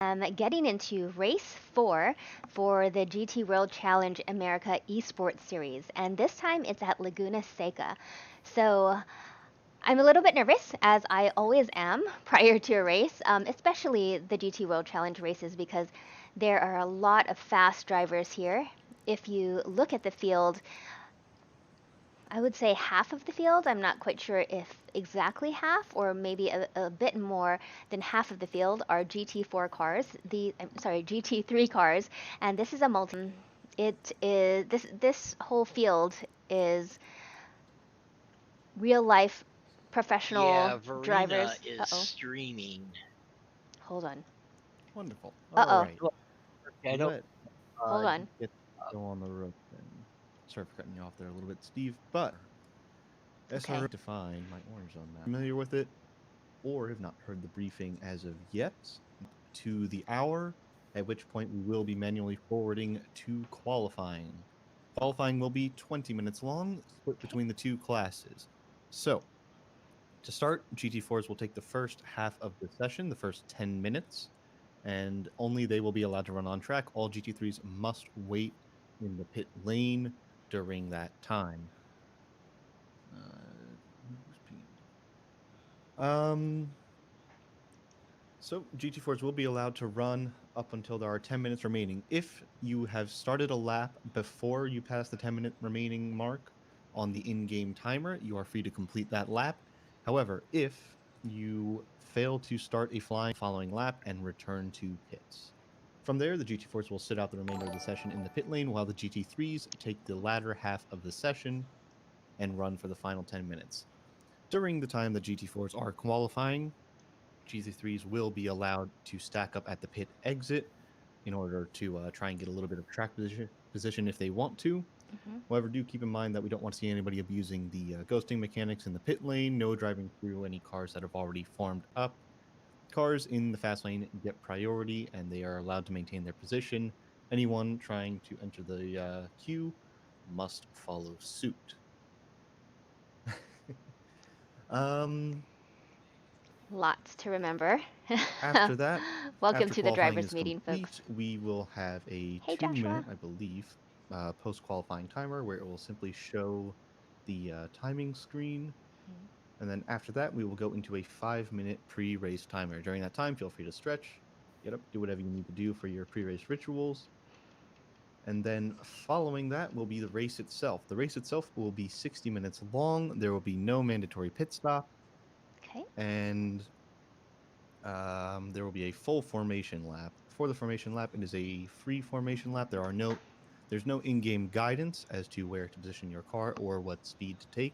Getting into race 4 for the GT World Challenge America Esports Series, and this time it's at Laguna Seca. So I'm a little bit nervous, as I always am prior to a race, especially the GT World Challenge races, because there are a lot of fast drivers here. If you look at the field, I would say half of the field. I'm not quite sure if exactly half, or maybe a bit more than half of the field are GT4 cars. I'm sorry, GT3 cars, and this is a multi. It is this whole field is real life professional Yeah, Verena drivers. is Uh-oh. streaming. Hold on. Wonderful. All Uh-oh. right. Okay, I don't. Hold on. Get go on the road then. Sorry for cutting you off there a little bit, Steve. But Okay. SR define my orange zone map. Familiar with it, or have not heard the briefing as of yet, to the hour, at which point we will be manually forwarding to qualifying. Qualifying will be 20 minutes long, split between the two classes. So, to start, GT4s will take the first half of the session, the first 10 minutes, and only they will be allowed to run on track. All GT3s must wait in the pit lane during that time. Who's pinned? So GT4s will be allowed to run up until there are 10 minutes remaining. If you have started a lap before you pass the 10-minute remaining mark on the in-game timer, you are free to complete that lap. However, if you fail to start a flying following lap and return to pits. From there, the GT4s will sit out the remainder of the session in the pit lane while the GT3s take the latter half of the session and run for the final 10 minutes. During the time the GT4s are qualifying, GT3s will be allowed to stack up at the pit exit in order to try and get a little bit of track position if they want to. Hmm. However, do keep in mind that we don't want to see anybody abusing the ghosting mechanics in the pit lane, no driving through any cars that have already formed up. Cars in the fast lane get priority and they are allowed to maintain their position. Anyone trying to enter the queue must follow suit. um, Lots to remember. After that, Welcome after to the qualifying drivers is meeting, complete, folks. we will have a Hey, 2 minute, Joshua. I believe, post qualifying timer where it will simply show the timing screen. And then after that, we will go into a 5 minute pre race timer. During that time, feel free to stretch, get up, do whatever you need to do for your pre race rituals. And then following that will be the race itself. The race itself will be 60 minutes long. There will be no mandatory pit stop. Okay. And there will be a full formation lap. For the formation lap, it is a free formation lap. There's no in-game guidance as to where to position your car or what speed to take.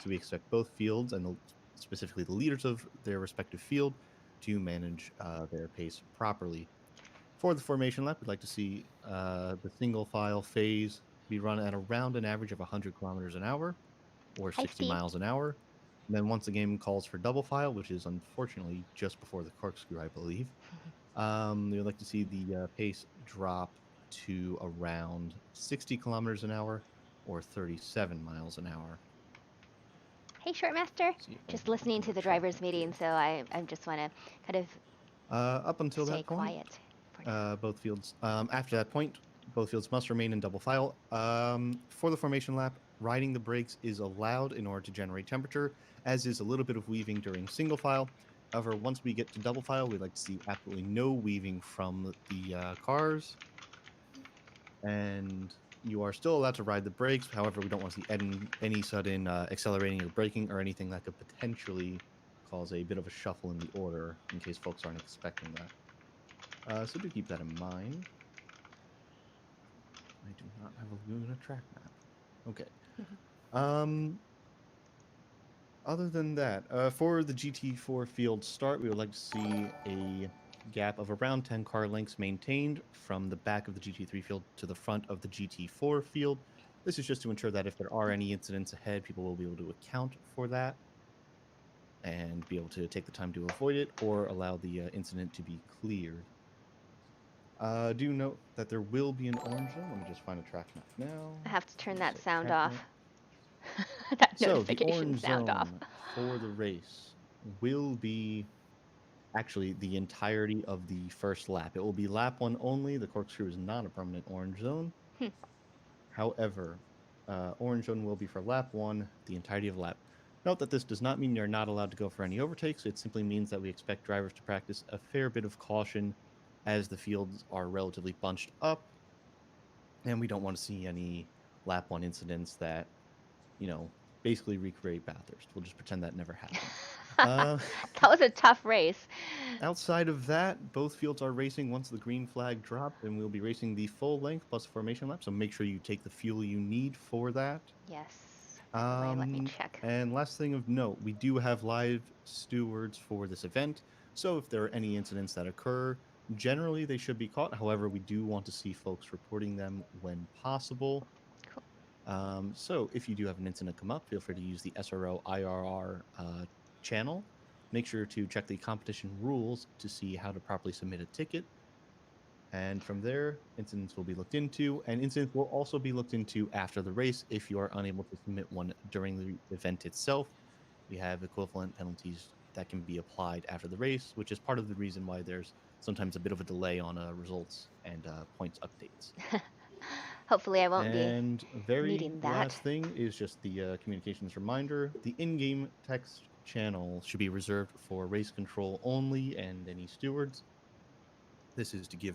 So we expect both fields and specifically the leaders of their respective field to manage their pace properly. For the formation lap, we'd like to see the single file phase be run at around an average of 100 kilometers an hour or Hi, 60 Steve. miles an hour. And then once the game calls for double file, which is unfortunately just before the corkscrew, I believe, we would like to see the pace drop to around 60 kilometers an hour or 37 miles an hour. Hey, Shortmaster. See if I Just can get listening more to the track drivers map meeting, here. so I just want to kind of Up until stay that point, quiet for now. both fields. After that point, both fields must remain in double file. For the formation lap, riding the brakes is allowed in order to generate temperature, as is a little bit of weaving during single file. However, once we get to double file, we'd like to see absolutely no weaving from the cars, and you are still allowed to ride the brakes. However, we don't want to see any sudden accelerating or braking or anything that could potentially cause a bit of a shuffle in the order in case folks aren't expecting that. So do keep that in mind. I do not have a Laguna track map. Okay. Um. Other than that, for the GT4 Field Start, we would like to see a gap of around 10 car lengths maintained from the back of the GT3 field to the front of the GT4 field. This is just to ensure that if there are any incidents ahead, people will be able to account for that and be able to take the time to avoid it or allow the incident to be cleared. Do note that there will be an orange zone. Let me just find a track map now. I have to turn that Set sound track off. map. That So the notification orange sound off. zone for the race will be actually the entirety of the first lap. It will be lap 1 only. The corkscrew is not a permanent orange zone. However, orange zone will be for lap 1, the entirety of lap. Note that this does not mean you're not allowed to go for any overtakes. It simply means that we expect drivers to practice a fair bit of caution as the fields are relatively bunched up, and we don't want to see any lap 1 incidents that, basically recreate Bathurst. We'll just pretend that never happened. That was a tough race. Outside of that, both fields are racing once the green flag dropped, and we'll be racing the full length plus formation lap. So make sure you take the fuel you need for that. Yes. Wait, let me check. And last thing of note, we do have live stewards for this event. So if there are any incidents that occur, generally they should be caught. However, we do want to see folks reporting them when possible. Cool. So if you do have an incident come up, feel free to use the SRO IRR channel. Make sure to check the competition rules to see how to properly submit a ticket. And from there, incidents will be looked into, and incidents will also be looked into after the race if you are unable to submit one during the event itself. We have equivalent penalties that can be applied after the race, which is part of the reason why there's sometimes a bit of a delay on results and points updates. Hopefully I won't and be very needing that. last thing is just the communications reminder. The in-game text channel should be reserved for race control only and any stewards. This is to give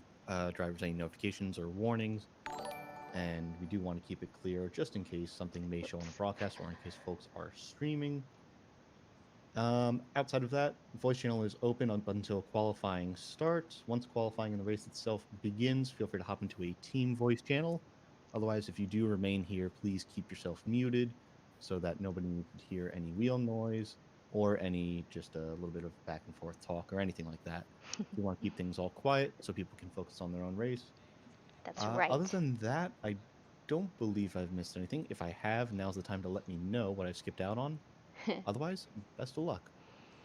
drivers any notifications or warnings, and we do want to keep it clear just in case something may show on a broadcast or in case folks are streaming. Outside of that, voice channel is open up until qualifying starts. Once qualifying in the race itself begins, feel free to hop into a team voice channel. Otherwise, if you do remain here, please keep yourself muted so that nobody needs to hear any wheel noise or any just a little bit of back and forth talk or anything like that. We want to keep things all quiet so people can focus on their own race. That's right. Other than that, I don't believe I've missed anything. If I have, now's the time to let me know what I've skipped out on. Otherwise, best of luck.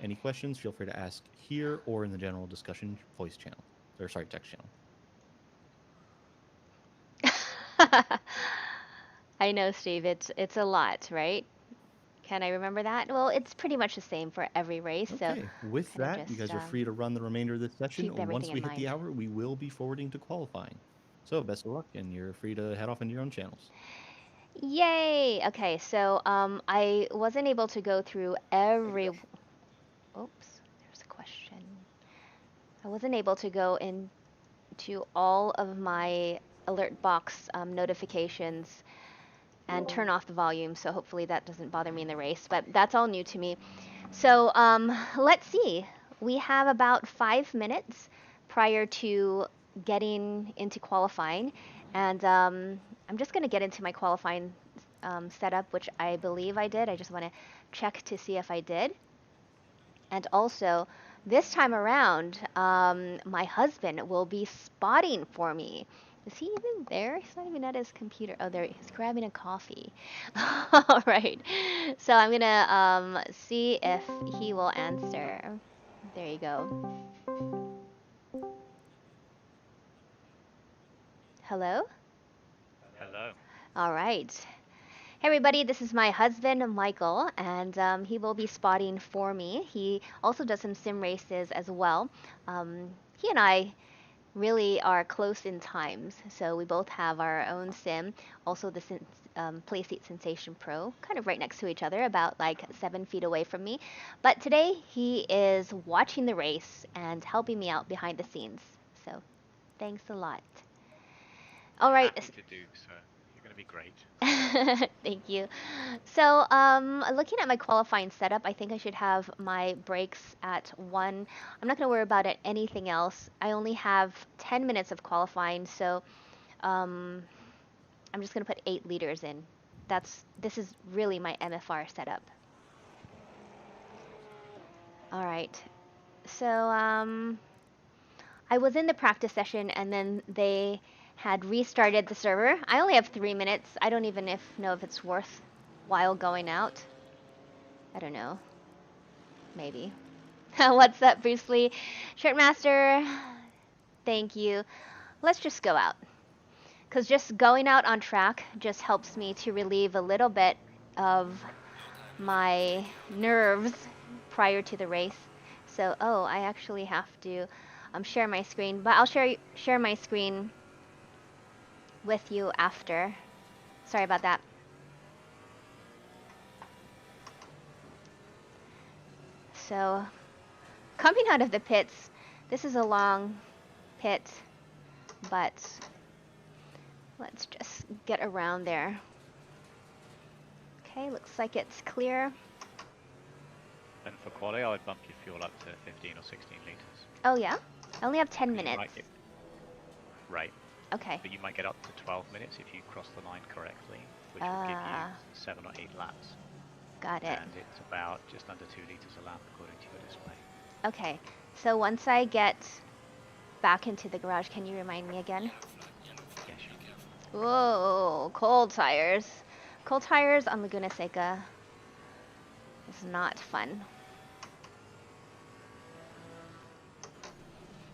Any questions, feel free to ask here or in the general discussion voice channel. Or sorry, text channel. I know, Steve. It's a lot, right? Can I remember that? Well, it's pretty much the same for every race. Okay. So with that, you guys are free to run the remainder of this session. Once we hit the hour, we will be forwarding to qualifying. So best of luck, and you're free to head off into your own channels. Yay! Okay, so I wasn't able to go through every. Oops, there's a question. I wasn't able to go into all of my alert box notifications and turn off the volume, so hopefully that doesn't bother me in the race, but that's all new to me. So let's see. We have about 5 minutes prior to getting into qualifying, and I'm just going to get into my qualifying setup, which I believe I did. I just want to check to see if I did. And also, this time around, my husband will be spotting for me. Is he even there? He's not even at his computer. Oh, there he's grabbing a coffee. All right. So I'm going to see if he will answer. There you go. Hello? Hello. All right. Hey everybody, this is my husband, Michael, and he will be spotting for me. He also does some sim races as well. He and I really are close in times, so we both have our own sim, also the Playseat Sensation Pro, kind of right next to each other, about like 7 feet away from me. But today he is watching the race and helping me out behind the scenes, so thanks a lot. All right. Happy to do so. You're going to be great. Thank you. So, looking at my qualifying setup, I think I should have my brakes at 1. I'm not going to worry about anything else. I only have 10 minutes of qualifying, so I'm just going to put 8 liters in. This is really my MFR setup. All right. So, I was in the practice session, and then they had restarted the server. I only have 3 minutes. I don't even know if it's worthwhile going out. I don't know. Maybe. What's up, Bruce Lee? Shirtmaster, thank you. Let's just go out. Because just going out on track just helps me to relieve a little bit of my nerves prior to the race. So, oh, I actually have to share my screen, but I'll share my screen with you after. Sorry about that. So, coming out of the pits, this is a long pit, but let's just get around there. Okay, looks like it's clear. And for quali, I would bump your fuel up to 15 or 16 liters. Oh yeah? I only have 10 minutes. Right. Okay. But you might get up to 12 minutes if you cross the line correctly, which will give you 7 or 8 laps. Got it. And it's about just under 2 liters a lap according to your display. Okay, so once I get back into the garage, can you remind me again? Yeah, sure. Whoa, cold tires. Cold tires on Laguna Seca is not fun.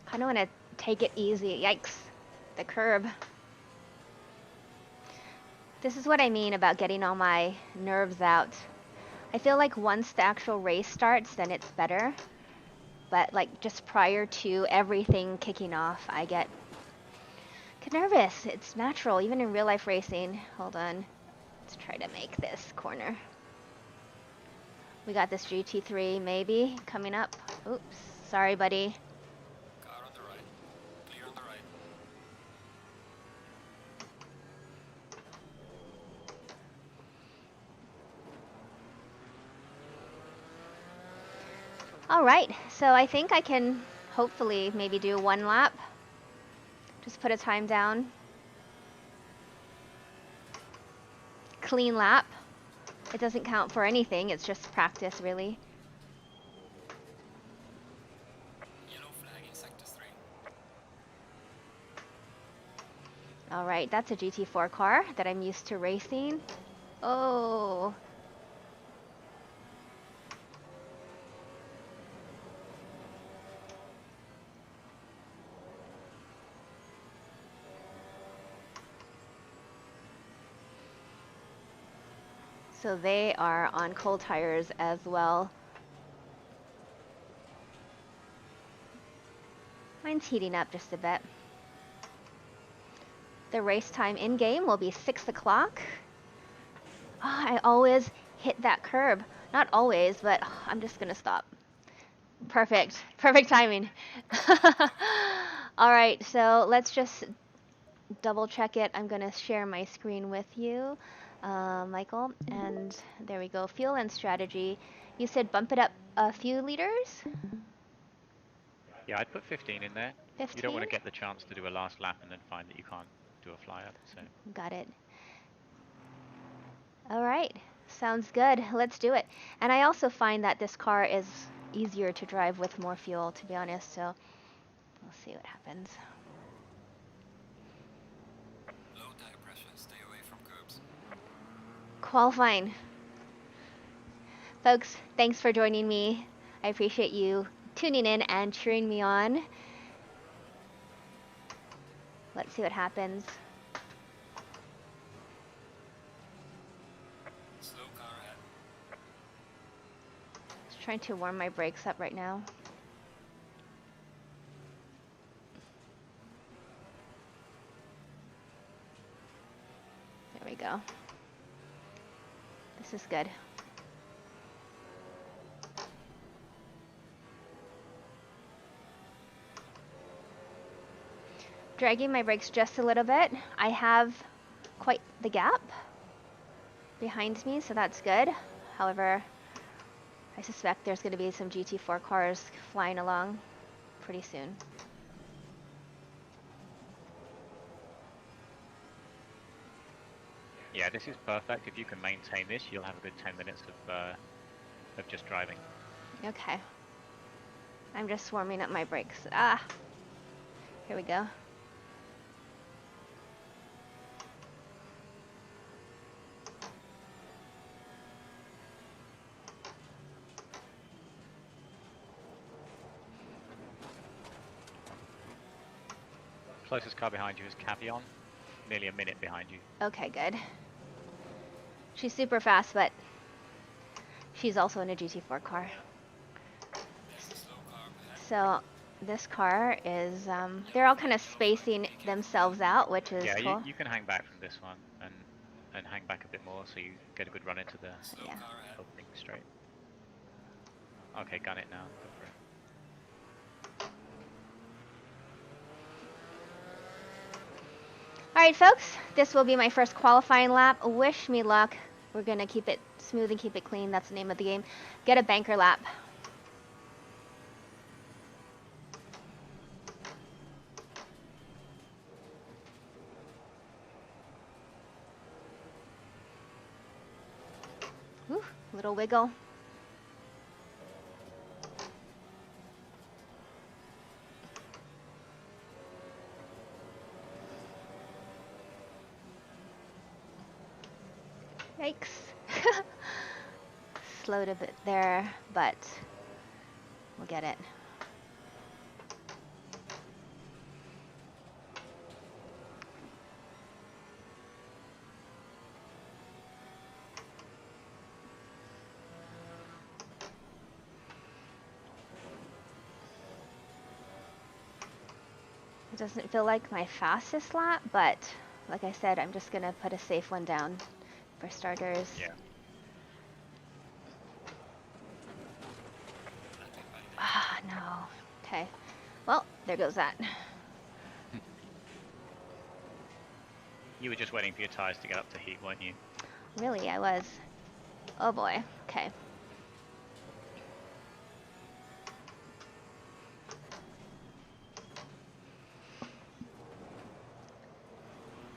Kind of want to take it easy. Yikes, the curb. This is what I mean about getting all my nerves out. I feel like once the actual race starts, then it's better. But like just prior to everything kicking off, I get nervous. It's natural, even in real life racing. Hold on. Let's try to make this corner. We got this GT3 maybe coming up. Oops, sorry buddy. Car on the right. Clear on the right. All right, so I think I can hopefully maybe do one lap. Just put a time down. Clean lap. It doesn't count for anything, it's just practice really. Yellow flag in sector 3. All right, that's a GT4 car that I'm used to racing. Oh. So they are on cold tires as well. Mine's heating up just a bit. The race time in-game will be 6 o'clock. Oh, I always hit that curb. Not always, but I'm just gonna stop. Perfect. Perfect timing. All right, so let's just double check it. I'm gonna share my screen with you, Michael, and there we go. Fuel and strategy. You said bump it up a few liters? Yeah, I'd put 15 in there. 15? You don't want to get the chance to do a last lap and then find that you can't do a fly up. So. Got it. All right, sounds good. Let's do it. And I also find that this car is easier to drive with more fuel, to be honest, so we'll see what happens. Low tire pressure. Stay away from curbs. Qualifying. Folks, thanks for joining me. I appreciate you tuning in and cheering me on. Let's see what happens. Slow car ahead. Just trying to warm my brakes up right now. There we go. This is good. Dragging my brakes just a little bit. I have quite the gap behind me, so that's good. However, I suspect there's going to be some GT4 cars flying along pretty soon. Yeah, this is perfect. If you can maintain this, you'll have a good 10 minutes of just driving. Okay. I'm just warming up my brakes. Here we go. Closest car behind you is Cavion, nearly a minute behind you. Okay, good. She's super fast, but she's also in a GT4 car. There's a slow car So this car is, they're all kind of spacing themselves out, which is Yeah, cool. you can hang back from this one and hang back a bit more so you get a good run into the Slow Yeah. car ahead. opening straight. Okay, gun it now. Go for it. All right, folks, this will be my first qualifying lap. Wish me luck. We're gonna keep it smooth and keep it clean. That's the name of the game. Get a banker lap. Whew, little wiggle. Yikes. Slowed a bit there, but we'll get it. It doesn't feel like my fastest lap, but like I said, I'm just gonna put a safe one down for starters. Yeah. Ah, no. Okay. Well, there goes that. You were just waiting for your tyres to get up to heat, weren't you? Really, I was. Oh boy. Okay.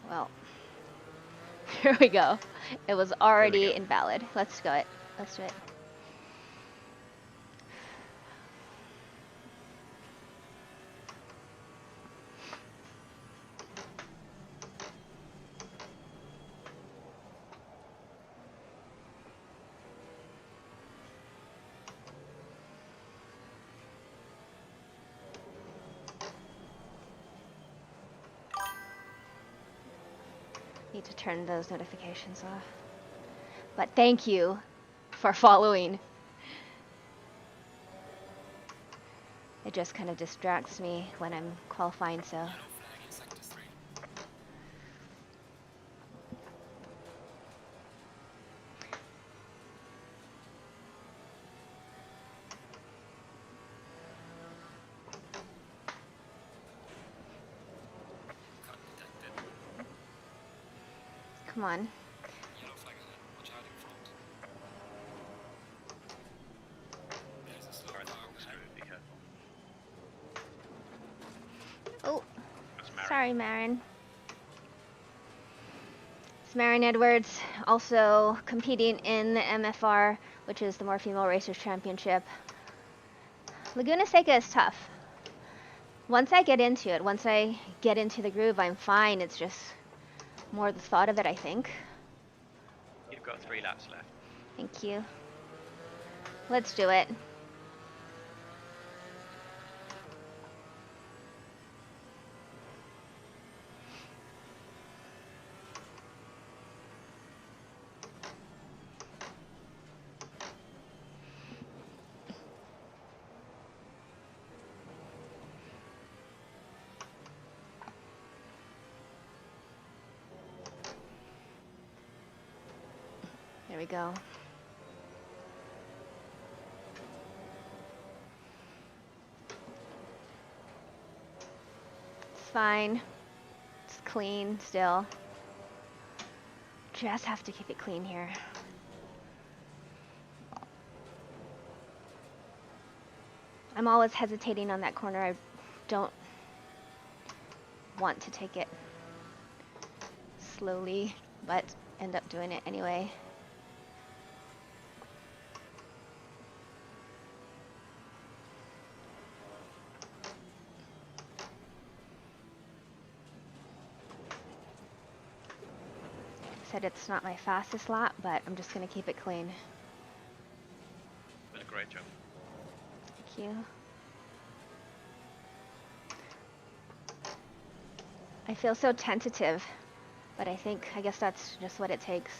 Well, here we go. It was already go. invalid. Let's do it. Let's do it. Need to turn those notifications off. But thank you for following. It just kind of distracts me when I'm qualifying, so. Yellow flag in sector 3. Cut detected. Come on. Yellow flag ahead. Watch out in front. There's a slow Alright, car that's ahead. screwed, be careful. Oh, That's Marin. sorry, Marin. It's Marin Edwards, also competing in the MFR, which is the More Female Racers Championship. Laguna Seca is tough. Once I get into it, once I get into the groove, I'm fine. It's just more the thought of it, I think. You've got 3 laps left. Thank you. Let's do it. There we go. It's fine. It's clean still. Just have to keep it clean here. I'm always hesitating on that corner. I don't want to take it slowly, but end up doing it anyway. Said it's not my fastest lap, but I'm just gonna keep it clean. Did a great job. Thank you. I feel so tentative, but I guess that's just what it takes.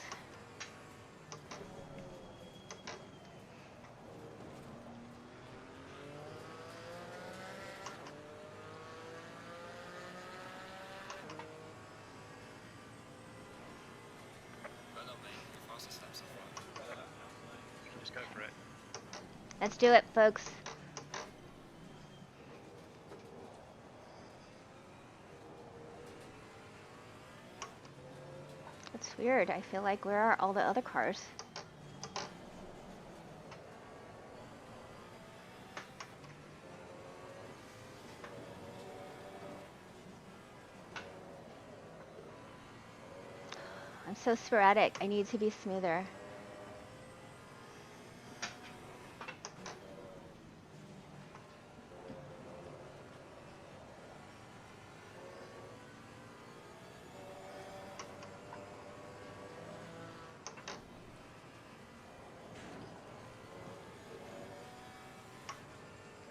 Let's do it, folks. It's weird. I feel like where are all the other cars? I'm so sporadic. I need to be smoother.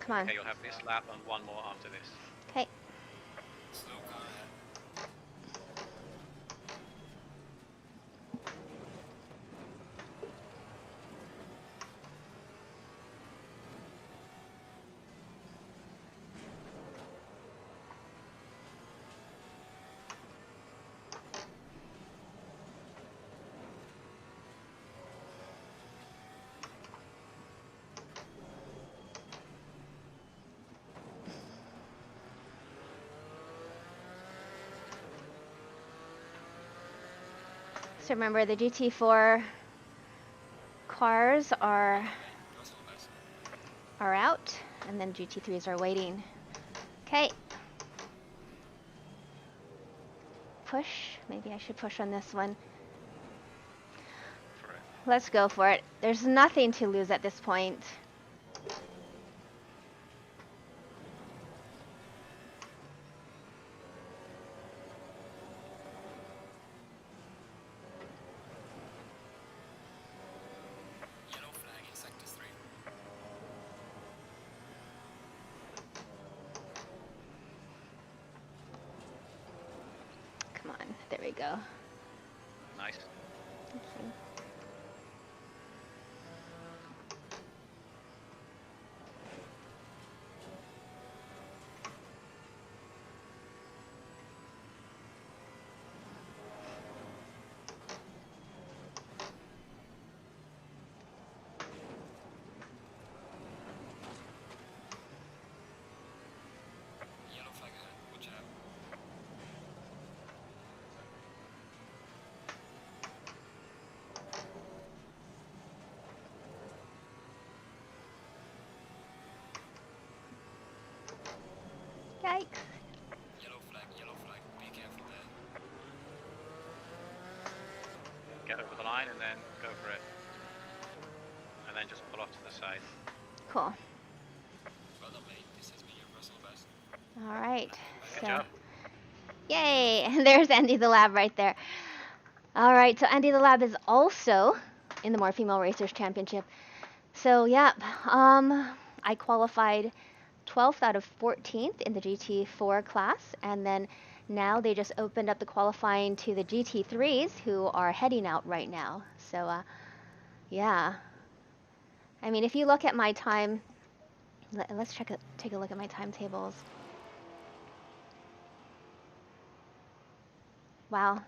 Come on. Okay, you'll have this lap and one more after this. Okay. Slow car ahead. So remember, the GT4 cars are Personal best. out, and then GT3s are waiting. Okay. Push. Maybe I should push on this one. For it. Let's go for it. There's nothing to lose at this point. Yellow flag in sector 3. Come on. There we go. Nice. Okay. Yellow flag ahead. Watch out. Yikes. Yellow flag, yellow flag. Be careful there. Get over the line and then go for it. And then just pull off to the side. Cool. Well done, mate. This has been your personal best. All right. Good So, job. yay! There's Andy the Lab right there. All right. So Andy the Lab is also in the More Female Racers Championship. So yeah, I qualified 12th out of 14th in the GT4 class, and then now they just opened up the qualifying to the GT3s, who are heading out right now. So yeah. I mean, if you look at my time, let's take a look at my timetables. Wow.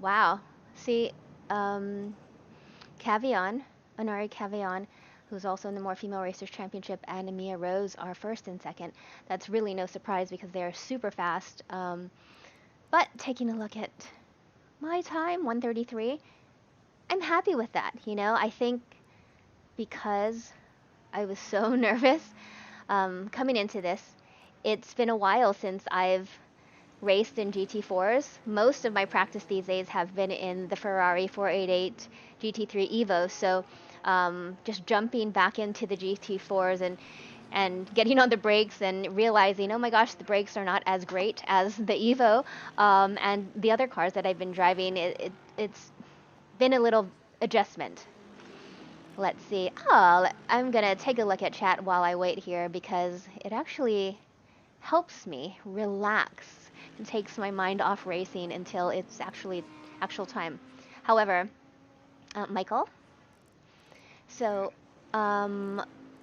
Wow. See, Cavion, Onari Cavion, who's also in the More Female Racers Championship, and Mia Rose are first and second. That's really no surprise because they are super fast. But taking a look at my time, 1:33, I'm happy with that. You know, I think because I was so nervous coming into this, it's been a while since I've raced in GT4s. Most of my practice these days have been in the Ferrari 488 GT3 Evo. So just jumping back into the GT4s and getting on the brakes and realizing, oh my gosh, the brakes are not as great as the Evo and the other cars that I've been driving. It's been a little adjustment. Let's see. Oh, I'm going to take a look at chat while I wait here because it actually helps me relax and takes my mind off racing until it's actual time. However, Michael, so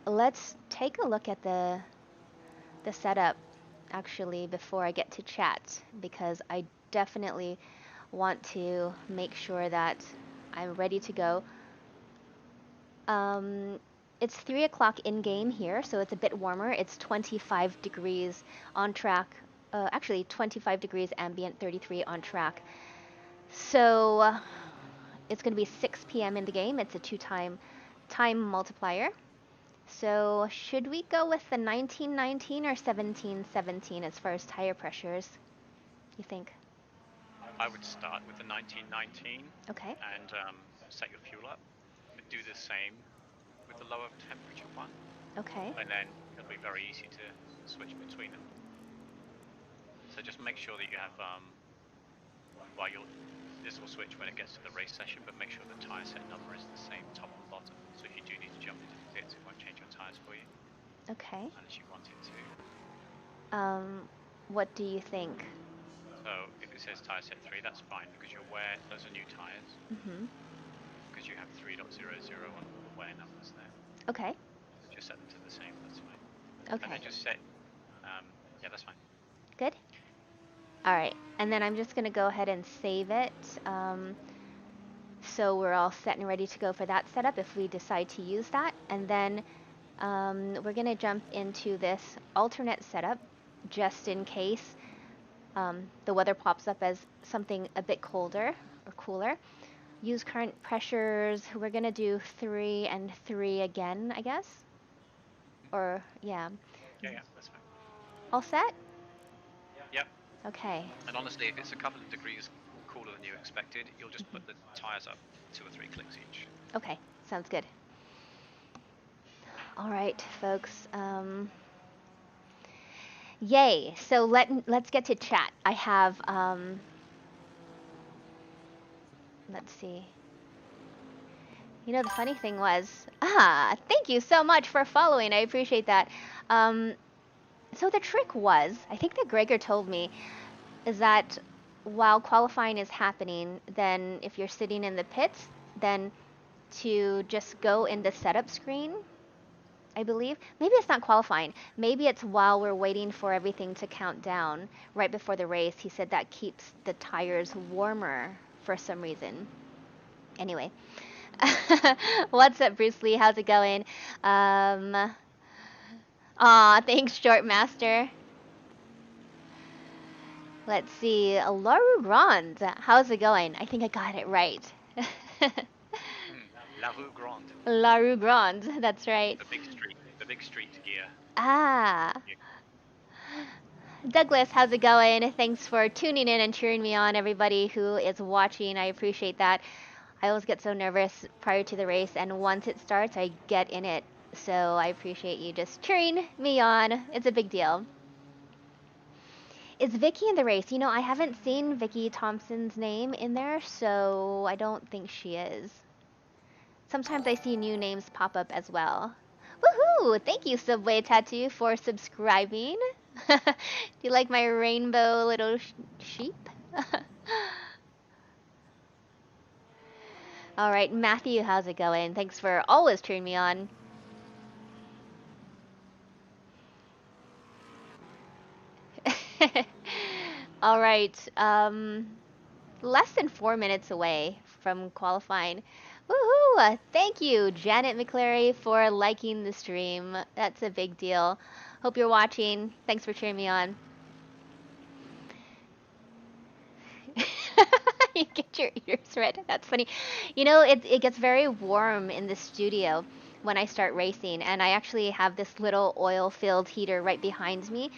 let's take a look at the setup actually before I get to chat because I definitely want to make sure that I'm ready to go. it's 3 o'clock in-game here, so it's a bit warmer. It's 25 degrees on track. Actually, 25 degrees ambient, 33 on track. So it's going to be 6 p.m. in the game. It's a 2-time time multiplier. So should we go with the 1919 or 1717 as far as tire pressures, you think? I would start with the 1919 Okay. and set your fuel up. But do the same with the lower temperature one. Okay. And then it'll be very easy to switch between them. So just make sure that you have, this will switch when it gets to the race session, but make sure the tyre set number is the same top and bottom. So if you do need to jump into the pits, it won't change your tyres for you. Okay. Unless you want it to. What do you think? So if it says tyre set 3, that's fine because you're aware those are new tyres. Mm-hmm. Because you have 3.00 on all the wear numbers there. Okay. So just set them to the same, that's fine. Okay. And then just set, yeah, that's fine. Good. All right, and then I'm just going to go ahead and save it. So we're all set and ready to go for that setup if we decide to use that. And then we're going to jump into this alternate setup just in case the weather pops up as something a bit colder or cooler. Use current pressures. We're going to do 3 and 3 again, I guess. Or, yeah. Yeah, that's fine. All set? Yep. Okay. And honestly, if it's a couple of degrees cooler than you expected, you'll just put the tyres up 2 or 3 clicks each. Okay, sounds good. All right, folks. Yay! So let's get to chat. I have let's see. You know, the funny thing was, thank you so much for following. I appreciate that. So the trick was, I think that Gregor told me, is that while qualifying is happening, then if you're sitting in the pits, then to just go in the setup screen, I believe. Maybe it's not qualifying. Maybe it's while we're waiting for everything to count down right before the race. He said that keeps the tires warmer for some reason. Anyway. What's up, Bruce Lee? How's it going? Thanks, Short Master. Let's see. La Rue Grande. How's it going? I think I got it right. La Rue Grande. La Rue Grande. That's right. The big street gear. Ah. Douglas, how's it going? Thanks for tuning in and cheering me on, everybody who is watching. I appreciate that. I always get so nervous prior to the race, and once it starts, I get in it. So I appreciate you just cheering me on. It's a big deal. Is Vicky in the race? You know, I haven't seen Vicky Thompson's name in there, so I don't think she is. Sometimes I see new names pop up as well. Woohoo! Thank you, Subway Tattoo, for subscribing. Do you like my rainbow little sheep? All right, Matthew, how's it going? Thanks for always cheering me on. All right, less than 4 minutes away from qualifying. Woohoo! Thank you, Janet McClary, for liking the stream. That's a big deal. Hope you're watching. Thanks for cheering me on. You get your ears red. That's funny. You know, it gets very warm in the studio when I start racing, and I actually have this little oil-filled heater right behind me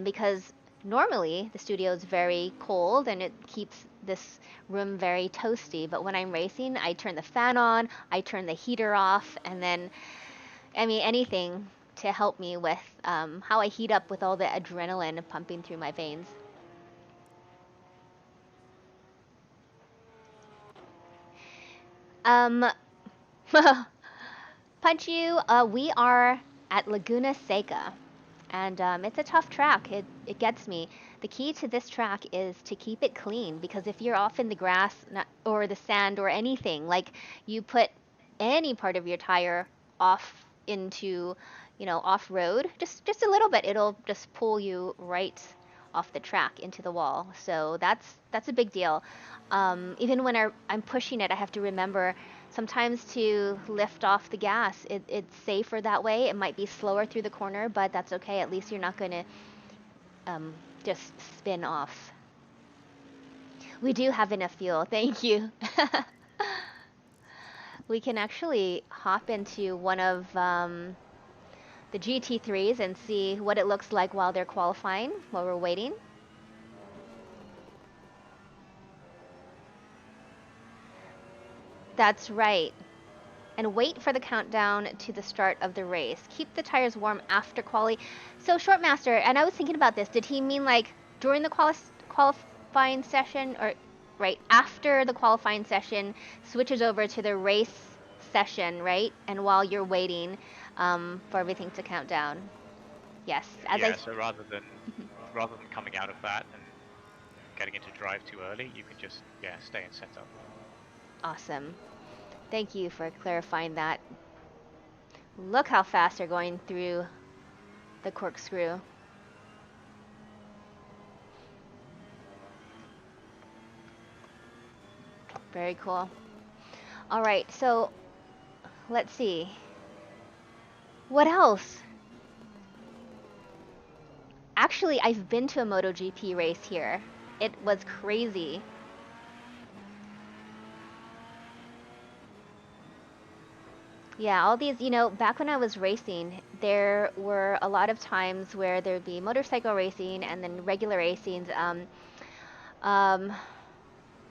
because normally the studio is very cold and it keeps this room very toasty, but when I'm racing, I turn the fan on, I turn the heater off, and then, I mean, anything to help me with how I heat up with all the adrenaline pumping through my veins. Punch you, we are at Laguna Seca, and it's a tough track. It gets me. The key to this track is to keep it clean, because if you're off in the grass or the sand or anything, like you put any part of your tire off into, you know, off-road, just a little bit, it'll just pull you right off the track into the wall. So that's a big deal. Even when I'm pushing it, I have to remember sometimes to lift off the gas. It's safer that way. It might be slower through the corner, but that's okay. At least you're not going to just spin off. We do have enough fuel. Thank you. We can actually hop into one of the GT3s and see what it looks like while they're qualifying, while we're waiting. That's right. And wait for the countdown to the start of the race. Keep the tires warm after quali. So Shortmaster, and I was thinking about this, did he mean like during the qualifying session, or right after the qualifying session switches over to the race session, right? And while you're waiting for everything to count down. Yes. So rather than coming out of that and getting into drive too early, you can just stay in setup. Awesome. Thank you for clarifying that. Look how fast they're going through the corkscrew. Very cool. All right, so let's see. What else? Actually, I've been to a MotoGP race here. It was crazy. Yeah, all these, back when I was racing, there were a lot of times where there'd be motorcycle racing and then regular racing,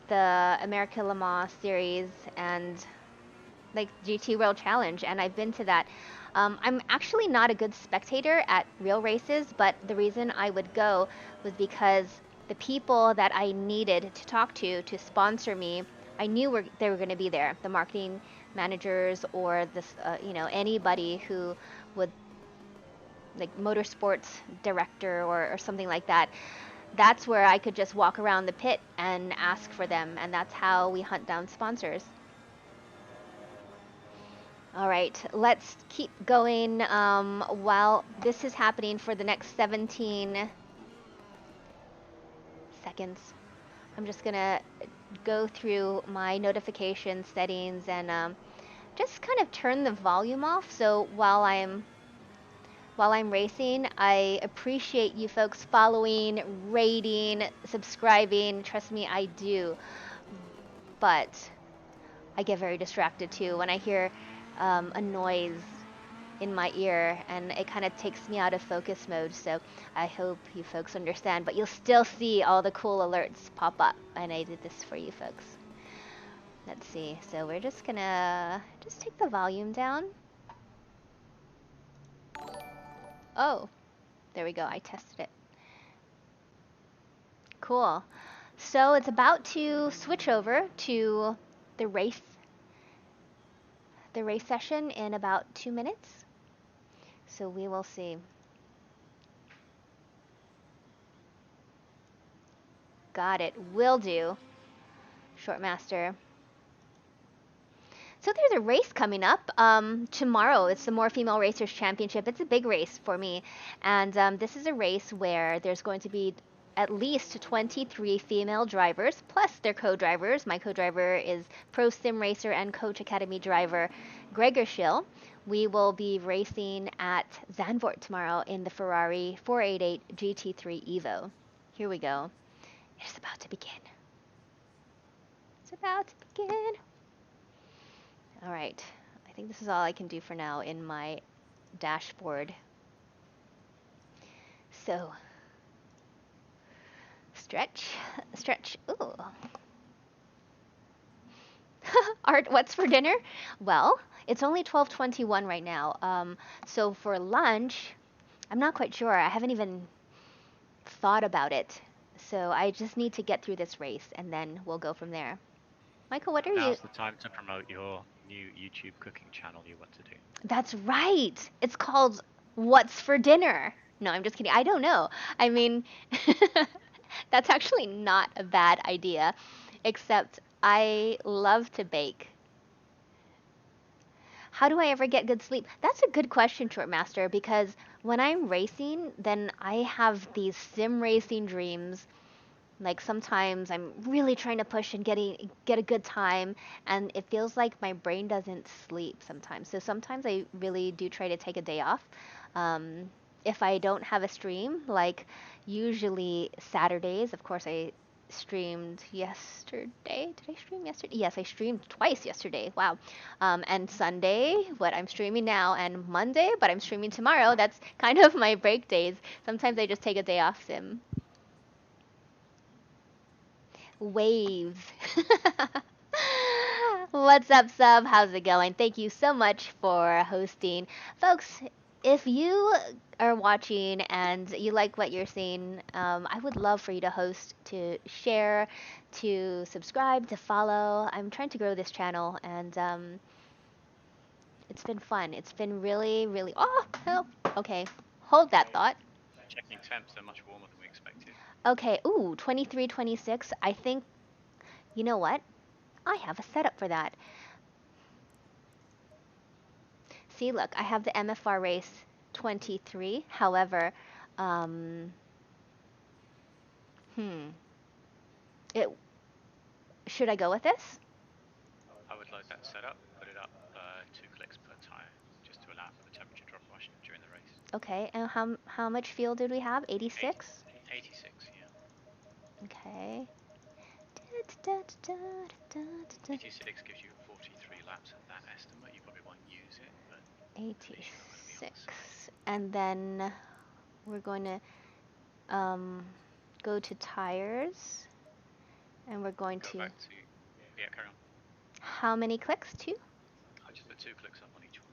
the America Le Mans series and like GT World Challenge, and I've been to that. I'm actually not a good spectator at real races, but the reason I would go was because the people that I needed to talk to sponsor me, I knew they were going to be there. The marketing managers or this, anybody who would, like motorsports director or something like that. That's where I could just walk around the pit and ask for them, and that's how we hunt down sponsors. All right, let's keep going while this is happening for the next 17 seconds. I'm just gonna go through my notification settings and just kind of turn the volume off. So while I'm racing, I appreciate you folks following, rating, subscribing. Trust me, I do. But I get very distracted too when I hear a noise in my ear, and it kind of takes me out of focus mode. So I hope you folks understand, but you'll still see all the cool alerts pop up, and I did this for you folks. Let's see. So we're just gonna take the volume down. Oh, there we go. I tested it. Cool. So it's about to switch over to the race session in about 2 minutes. So we will see. Got it. Will do. Shortmaster. So there's a race coming up tomorrow. It's the More Female Racers Championship. It's a big race for me. And this is a race where there's going to be at least 23 female drivers, plus their co-drivers. My co-driver is Pro Sim Racer and Coach Academy driver Gregor Schill. We will be racing at Zandvoort tomorrow in the Ferrari 488 GT3 Evo. Here we go. It's about to begin. It's about to begin. All right, I think this is all I can do for now in my dashboard. So, stretch. Ooh. Art, what's for dinner? Well, it's only 12:21 right now. So for lunch, I'm not quite sure. I haven't even thought about it. So I just need to get through this race, and then we'll go from there. Michael, what are you? Now's the time to promote your new YouTube cooking channel you want to do. That's right. It's called What's for Dinner. No, I'm just kidding. I don't know. I mean, that's actually not a bad idea, except I love to bake. How do I ever get good sleep? That's a good question, Shortmaster, because when I'm racing, then I have these sim racing dreams Like sometimes I'm really trying to push and get a good time, and it feels like my brain doesn't sleep sometimes. So sometimes I really do try to take a day off. If I don't have a stream, like usually Saturdays, of course I streamed yesterday. Did I stream yesterday? Yes, I streamed twice yesterday. Wow. And Sunday, what I'm streaming now, and Monday, but I'm streaming tomorrow. That's kind of my break days. Sometimes I just take a day off sim. Wave. What's up, Sub? How's it going? Thank you so much for hosting. Folks, if you are watching and you like what you're seeing, I would love for you to host, to share, to subscribe, to follow. I'm trying to grow this channel, and it's been fun. It's been really, really. Oh, help. Okay, hold that thought. Checking temps, they're much warmer than we expected. Okay, ooh, 23, 26. I think, you know what? I have a setup for that. See, look, I have the MFR race 23. However, um, hmm, it should I go with this? I would load that setup, put it up 2 clicks per tyre, just to allow for the temperature drop rush during the race. Okay, and how much fuel did we have? 86? 86, yeah. Okay. 86 gives you 43 laps at that estimate. You probably won't use it, but at least you're not going to be on the 86. side. And then we're going to go to tires, and we're going Go to, back to, yeah, carry on. how many clicks? 2? I just put 2 clicks up on each one.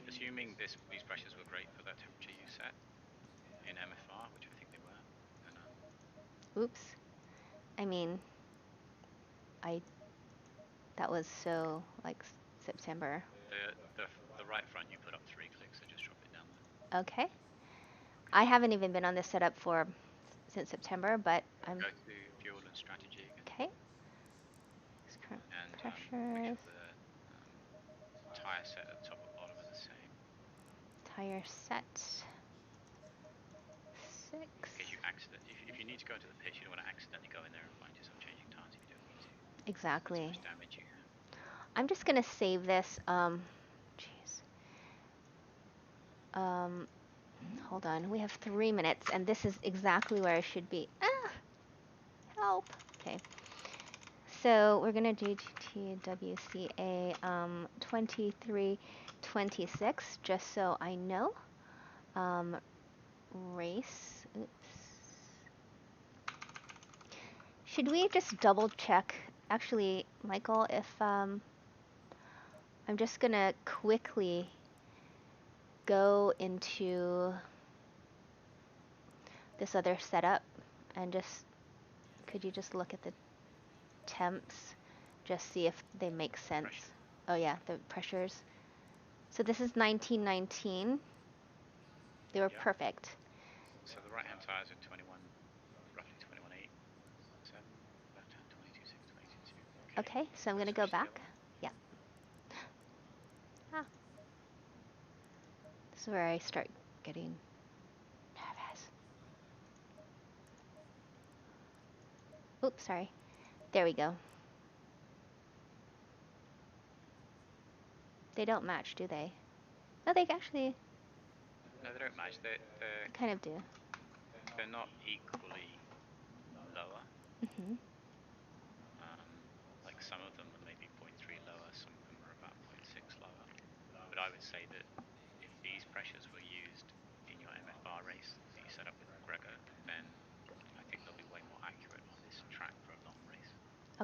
Assuming these pressures were great for that temperature you set in MFR, which I think they were, then Oops. I mean, that was so, like, September. the right front you put up 3 clicks, so just drop it down there. Okay. I haven't even been on this setup since September, but I'm Go to fuel and strategy again. okay. Current And make pressures, sure the tyre set at the top and bottom are the same. tire set 6. In case you if you need to go into the pits, you don't want to accidentally go in there and find yourself changing tyres if you don't need to. Exactly. That's how much damage you have. I'm just gonna save this. Jeez. Hold on. We have 3 minutes, and this is exactly where I should be. Ah, help. Okay. So we're gonna do GTWCA 2326, just so I know. Race. Oops. Should we just double check? Actually, Michael, if I'm just gonna quickly go into this other setup and just, could you just look at the temps, just see if they make sense? Pressure. Oh yeah, the pressures. So this is 1919. They were perfect. So the right hand tyres are 21, roughly 21.8, 7, left hand 22.6, 22.2. Okay, so I'm gonna go back. Yeah. Ah. This is where I start getting nervous. Oops, sorry. There we go. They don't match, do they? No, they actually No, they don't match. They're kind of do. they're not equally lower. Mhm. Like some of them are maybe 0.3 lower, some of them are about 0.6 lower. But I would say that if these pressures were used in your MFR race that you set up with McGregor, then I think they'll be way more accurate on this track for a long race.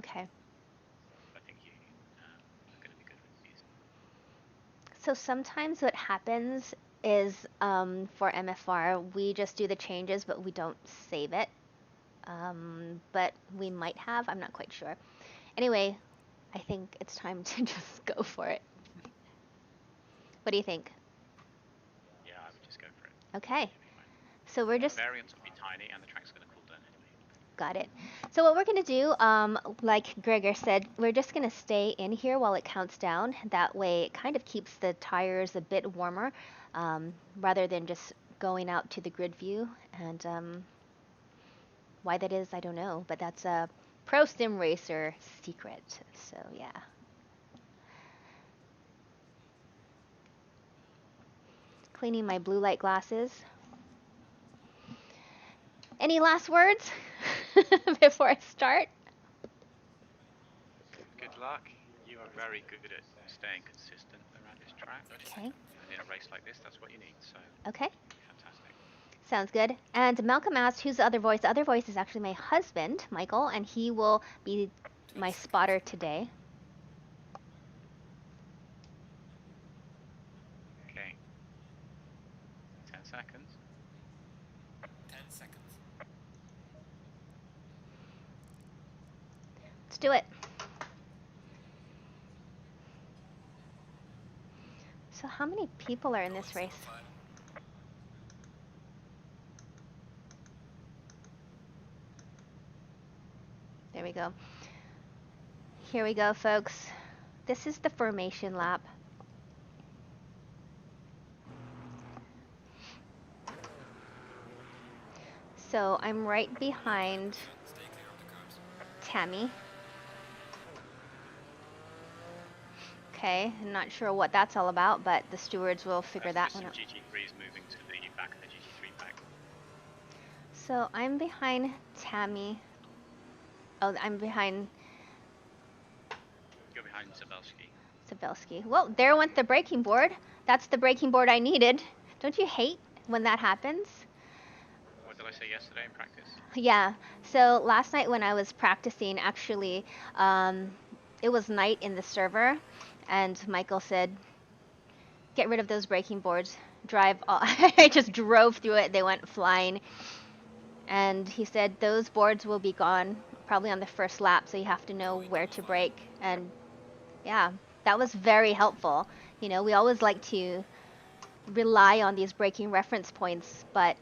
Okay. I think you are going to be good with these. So sometimes what happens is for MFR, we just do the changes, but we don't save it. But we might have, I'm not quite sure. Anyway, I think it's time to just go for it. What do you think? Yeah, I would just go for it. Okay. So we're just... The variance will be tiny and the track's going to cool down anyway. Got it. So what we're going to do, like Gregor said, we're just going to stay in here while it counts down. That way it kind of keeps the tires a bit warmer, rather than just going out to the grid view and Why that is, I don't know, but that's a Pro Sim Racer secret. So yeah. Cleaning my blue light glasses. Any last words before I start? Good luck. You are very good at staying consistent around this track. Okay. And in a race like this, that's what you need. So Okay. fantastic. Sounds good. And Malcolm asked, who's the other voice? The other voice is actually my husband, Michael, and he will be my spotter today. Okay. 10 seconds. 10 seconds. Let's do it. So how many people are in this race? There we go. Here we go, folks. This is the formation lap. So I'm right behind Stay clear of the curbs. Tammy. Okay, I'm not sure what that's all about, but the stewards will figure that one out. GT3 is moving to the back of the GT3 pack. So I'm behind Tammy. Oh, I'm behind You're behind Zabelski. Zabelski. Well, there went the braking board. That's the braking board I needed. Don't you hate when that happens? What did I say yesterday in practice? Yeah. So last night when I was practicing, actually, it was night in the server, and Michael said, "Get rid of those braking boards. Drive." All I just drove through it. They went flying, and he said those boards will be gone probably on the first lap, so you have to know where to brake. And yeah, that was very helpful. You know, we always like to rely on these braking reference points, but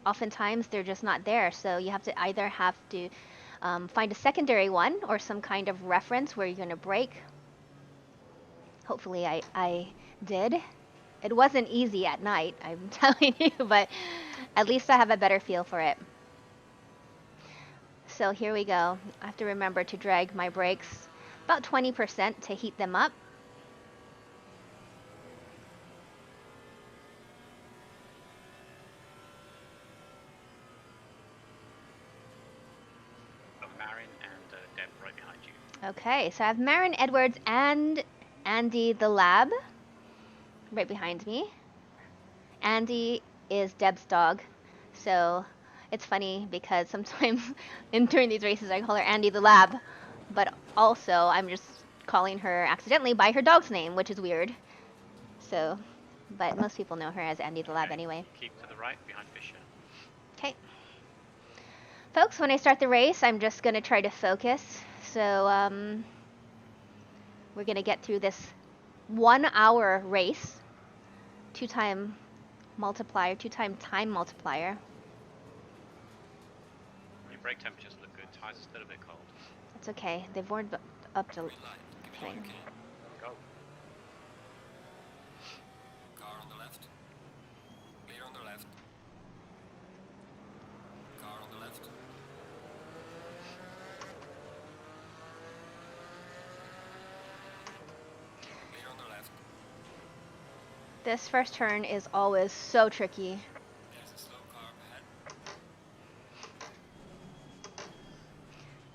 oftentimes they're just not there. So you have to either have to find a secondary one or some kind of reference where you're going to brake. Hopefully I did. It wasn't easy at night, I'm telling you, but at least I have a better feel for it. So here we go. I have to remember to drag my brakes about 20% to heat them up. Marin and Deb right behind you. Okay, so I have Marin Edwards and Andy the Lab right behind me. Andy is Deb's dog, so it's funny because sometimes during these races I call her Andy the Lab, but also I'm just calling her accidentally by her dog's name, which is weird. So, but most people know her as Andy the Lab anyway. Keep to the right behind Fisher. Okay. Folks, when I start the race, I'm just going to try to focus. So, we're going to get through this 1 hour race. Two-time time multiplier. Your brake temperatures look good. Tires are still a bit cold. It's okay. They've warmed up to... Green light. Keep going, Okay. okay? Go. Car on the left. Clear on the left. Car on the left. Clear on the left. This first turn is always so tricky. There's a slow car up ahead.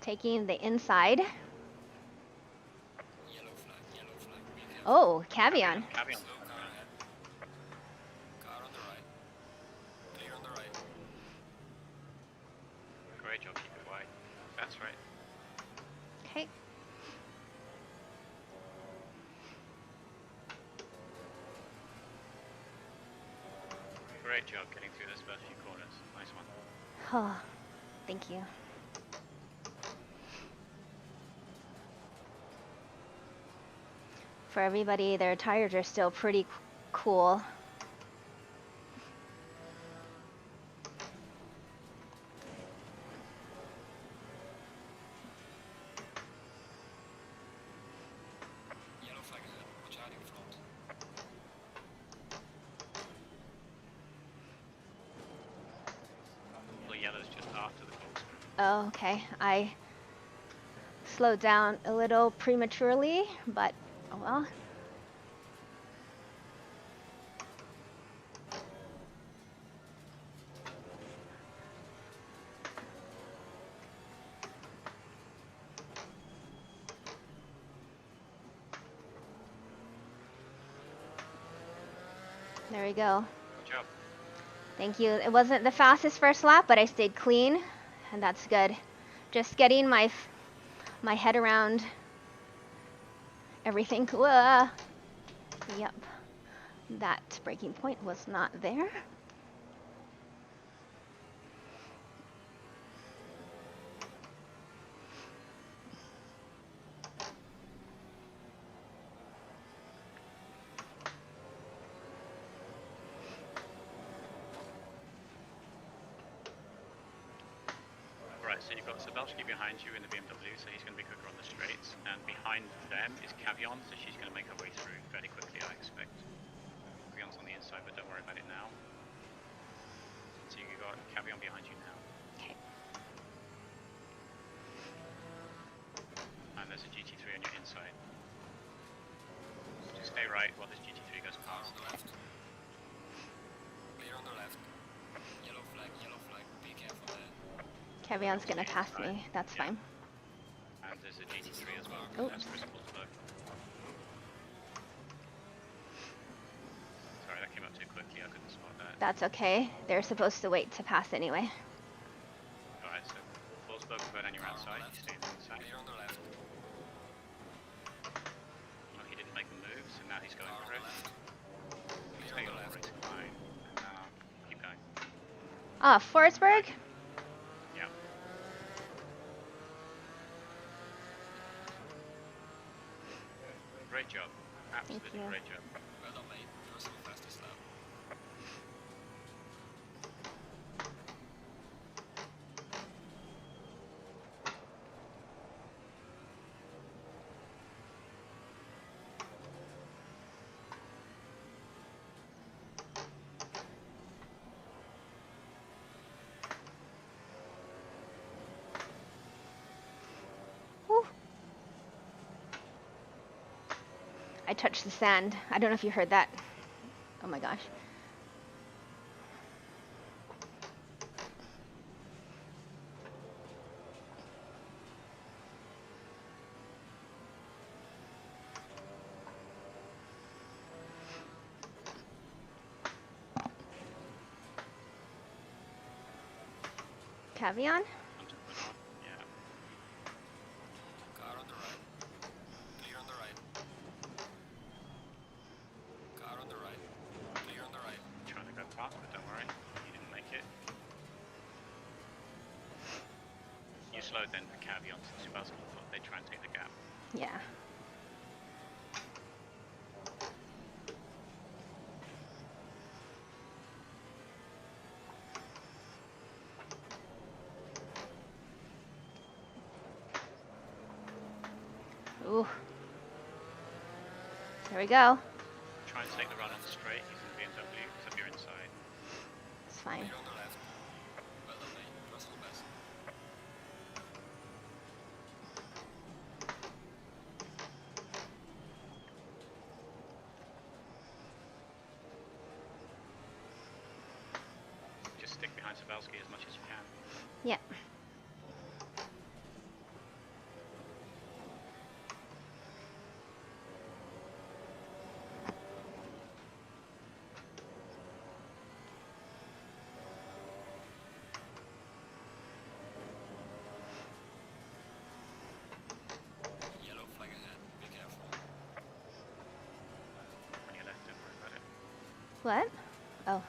Taking the inside. Yellow flag, yellow flag. Be careful. Oh, Cavion. Cavion. Slow car ahead. Car on the right. Clear on the right. Great job, keep it wide. That's right. Okay. Great job getting through those first few corners. Nice one. Oh, thank you. For everybody, their tires are still pretty cool. Yellow flag ahead. Watch out in front. The yellow's just after the box. Oh, okay. I slowed down a little prematurely, but oh well. There we go. Good job. Thank you. It wasn't the fastest first lap, but I stayed clean, and that's good. Just getting my head around everything. Yep. That braking point was not there. Right, so you've got Sabelski behind you in the BMW, so he's going to be quicker on the straights. And behind them is Cavion, so she's going to make her way through fairly quickly, I expect. Cavion's on the inside, but don't worry about it now. So you've got Cavion behind you now. Okay. And there's a GT3 on your inside. Just stay right while this GT3 goes Car past. on the left. Clear on the left. Yellow flag, be careful there. Cavion's gonna pass me. That's Yeah. fine. And there's a GT3 as well. Oh. That's Chris Wolfsburg. Sorry, that came up too quickly. I couldn't spot that. That's okay. They're supposed to wait to pass anyway. Alright, so Wolfsburg will go down your Car on the outside. left. You stay on the inside. Clear on the left. Well, he didn't make the move, so now he's going Car on for the it. left. He's Clear taking on the on the left. racing line. And now, keep going. Ah, Forsberg? Yeah. Great job. Absolutely you. great job. Well done, mate. First and fastest lap. Whew. I touched the sand. I don't know if you heard that. Oh my gosh. Cavion? Onto Bernard. Yeah. Car on the right. Clear on the right. Car on the right. Clear on the right. Trying to go past, but don't worry. He didn't make it. You slowed then for Cavion, so Subalski thought they'd try and take the gap. Yeah. Ooh. There we go. Try and take the run on the straight. He's in the BMW, so if you're inside. It's fine. Clear on the left. Well done, mate. Personal best. Just stick behind Subalski as much as you can. Yeah. Yellow flag ahead. Be careful. On your left, don't worry about it. What? Oh.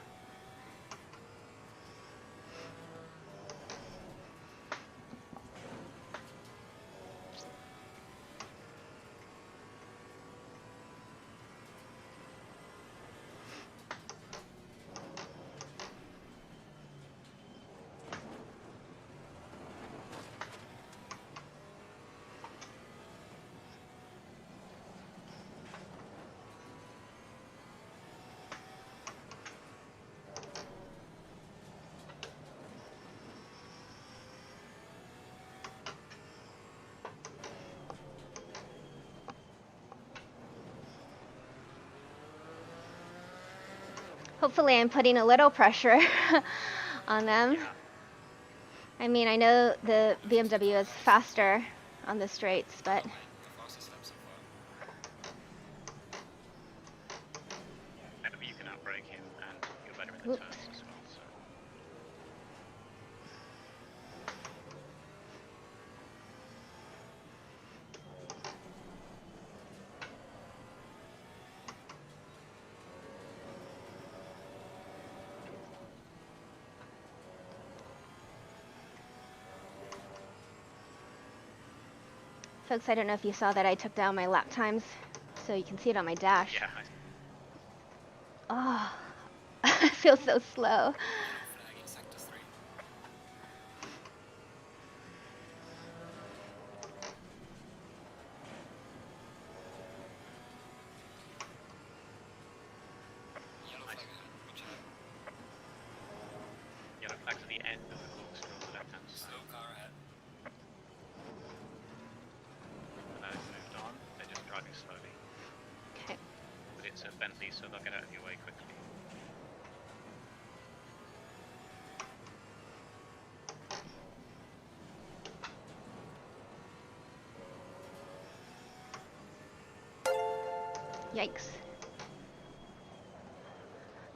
Hopefully I'm putting a little pressure on them. Yeah. I mean, I know the BMW is faster on the straights, but The fastest lap so far. Maybe you can outbrake him, and you're better in the Whoop. turns as well. So. folks, I don't know if you saw that I took down my lap times, so you can see it on my dash. Yeah. Oh, I feel so slow. Yellow flag in sector 3. Yellow flag ahead. Watch out. Yellow flags at the end of the corkscrew on the left-hand side. Slow car ahead. And they've moved on. They're just driving slowly. Okay. But it's a Bentley, so they'll get out of your way quickly. Yikes.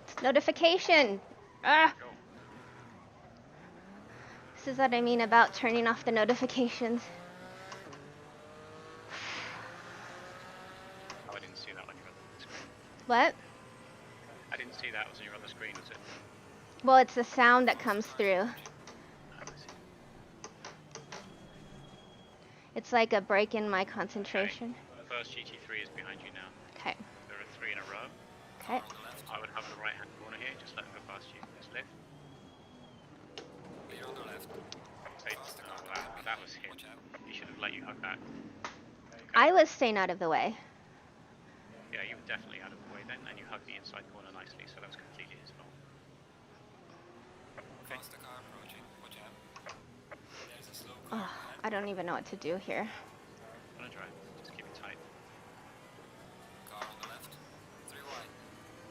It's notification. Ah. Go. This is what I mean about turning off the notifications. Oh, I didn't see that on your other screen. What? I didn't see that was on your other screen, was it? Well, it's the sound that comes through. Oh, I see. It's like a break in my concentration. The first GT3 is behind you now. Okay. There are 3 in a row. Okay. On the left. I would have the right-hand corner here. Just let them go past you. Just lift. Clear on the left. Say, Faster car wow, coming that behind was you. him. Watch out. He should have let you hug that. I was staying out of the way. Yeah, you were definitely out of the way then, and you hugged the inside corner nicely, so that was completely his fault. Okay. Faster car approaching. Watch out. There's a slow car Oh, ahead. I don't even know what to do here. I'm gonna drive. Just keep it tight. Car on the left. 3 wide.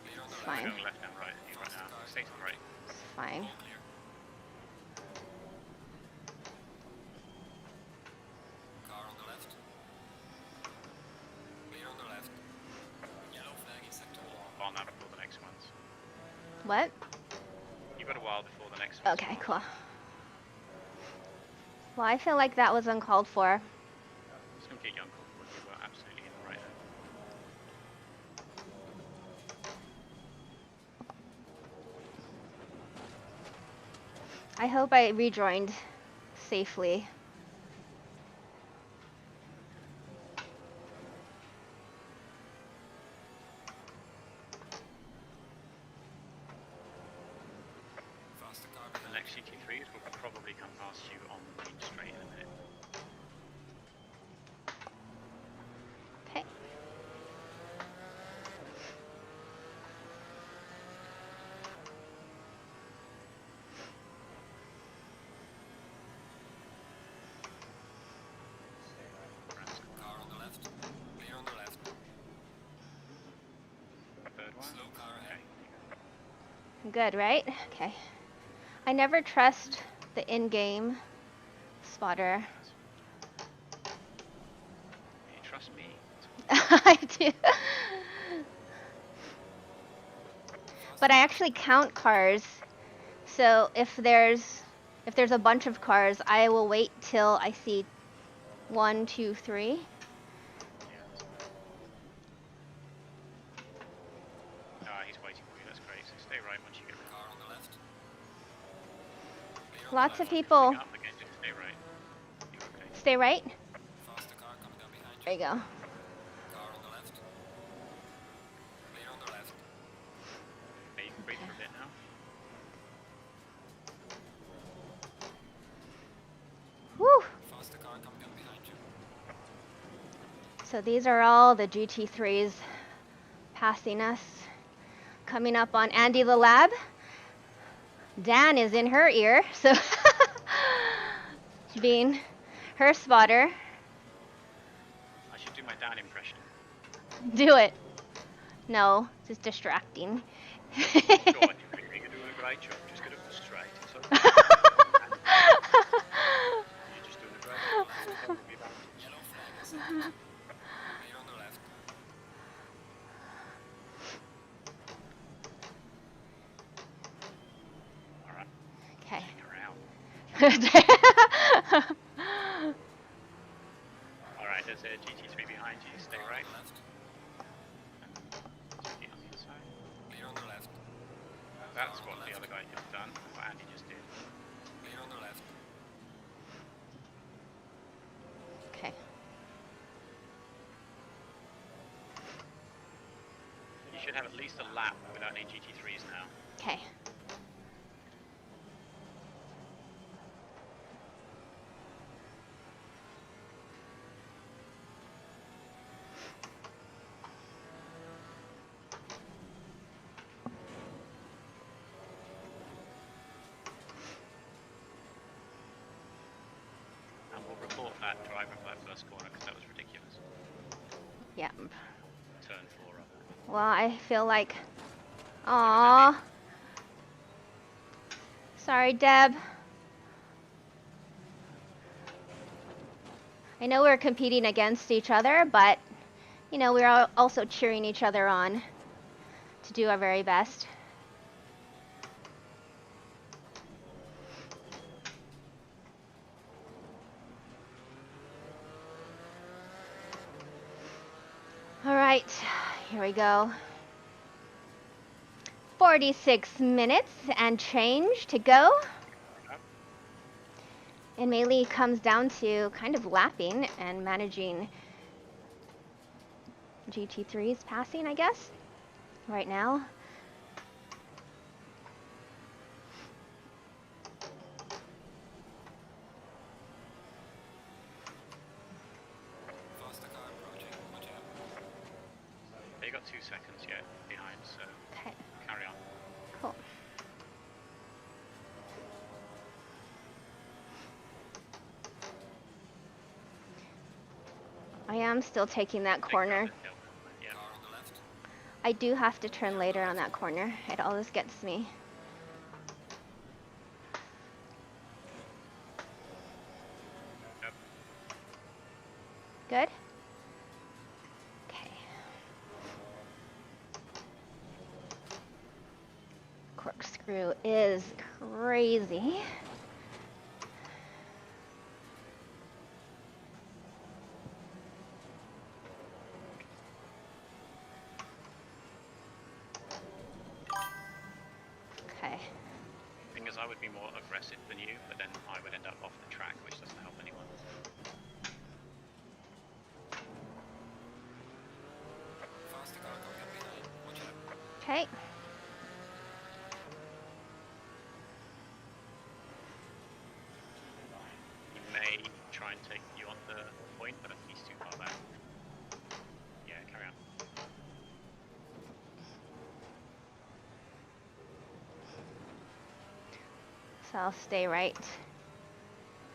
Clear on the Fine. Going left and right you right now. Stay to the right. It's fine. left. All clear. Car on the left. Clear on the left. Yellow flag in sector 1. While now before the next ones. What? You've got a while before the next ones. Okay, cool. Well, I feel like that was uncalled for. It's completely uncalled for. You were absolutely in the right. I hope I rejoined safely. Faster car The behind. next GT3s will probably come past you on the main straight in a minute. Okay. Car on the left. Clear on the left. Third one. Slow car ahead. Okay. Good, right? Okay. I never trust the in-game spotter. You trust me? I do. But I actually count cars. So if there's a bunch of cars, I will wait till I see 1, 2, 3. Yeah. He's waiting for you. That's great. So stay right once you get Car on the left. Clear on Lots the of left. people up again. Just stay right. You're okay. stay right. Faster car coming down behind you. There you go. Car on the left. Clear on the left. Okay, you can breathe for a bit now. Woo! Faster car coming down behind you. So these are all the GT3s passing us. Coming up on Andy the Lab. Dan is in her ear, so being her spotter. I should do my Dan impression. Do it. No, it's distracting. Go on, you're doing a great job. Just get up the straight. It's okay. You're just doing a great job. We'll be back. Yellow flag is set. Clear on the left. All right. Okay. Hang around. All right. There's a GT3 behind you. Stay Car right. on the left. Get on the other side. Clear on the left. That's what the other guy just done. What Andy just did. Clear on the left. Okay. You should have at least a lap without any GT3s now. Okay. And we'll report that driver for that first corner because that was ridiculous. Yeah. Turn 4 of it. Well, I feel like. Aww. Sorry, Deb. I know we're competing against each other, but you know, we're also cheering each other on to do our very best. All right, here we go. 46 minutes and change to go. And mainly comes down to kind of lapping and managing GT3's passing, I guess, right now. Faster car approaching. Watch out. You got 2 seconds yet behind, so Okay, carry on. cool. I am still taking that corner. Yeah. Car on the left. I do have to turn later on that corner. It always gets me. Yep. Good? Okay. Corkscrew is crazy. Okay. Thing is, I would be more aggressive than you, but then I would end up off the track, which doesn't help anyone. Faster car coming up behind. Watch out. Okay. He may try and take you on the point, but he's too far back. Yeah, carry on. So I'll stay right.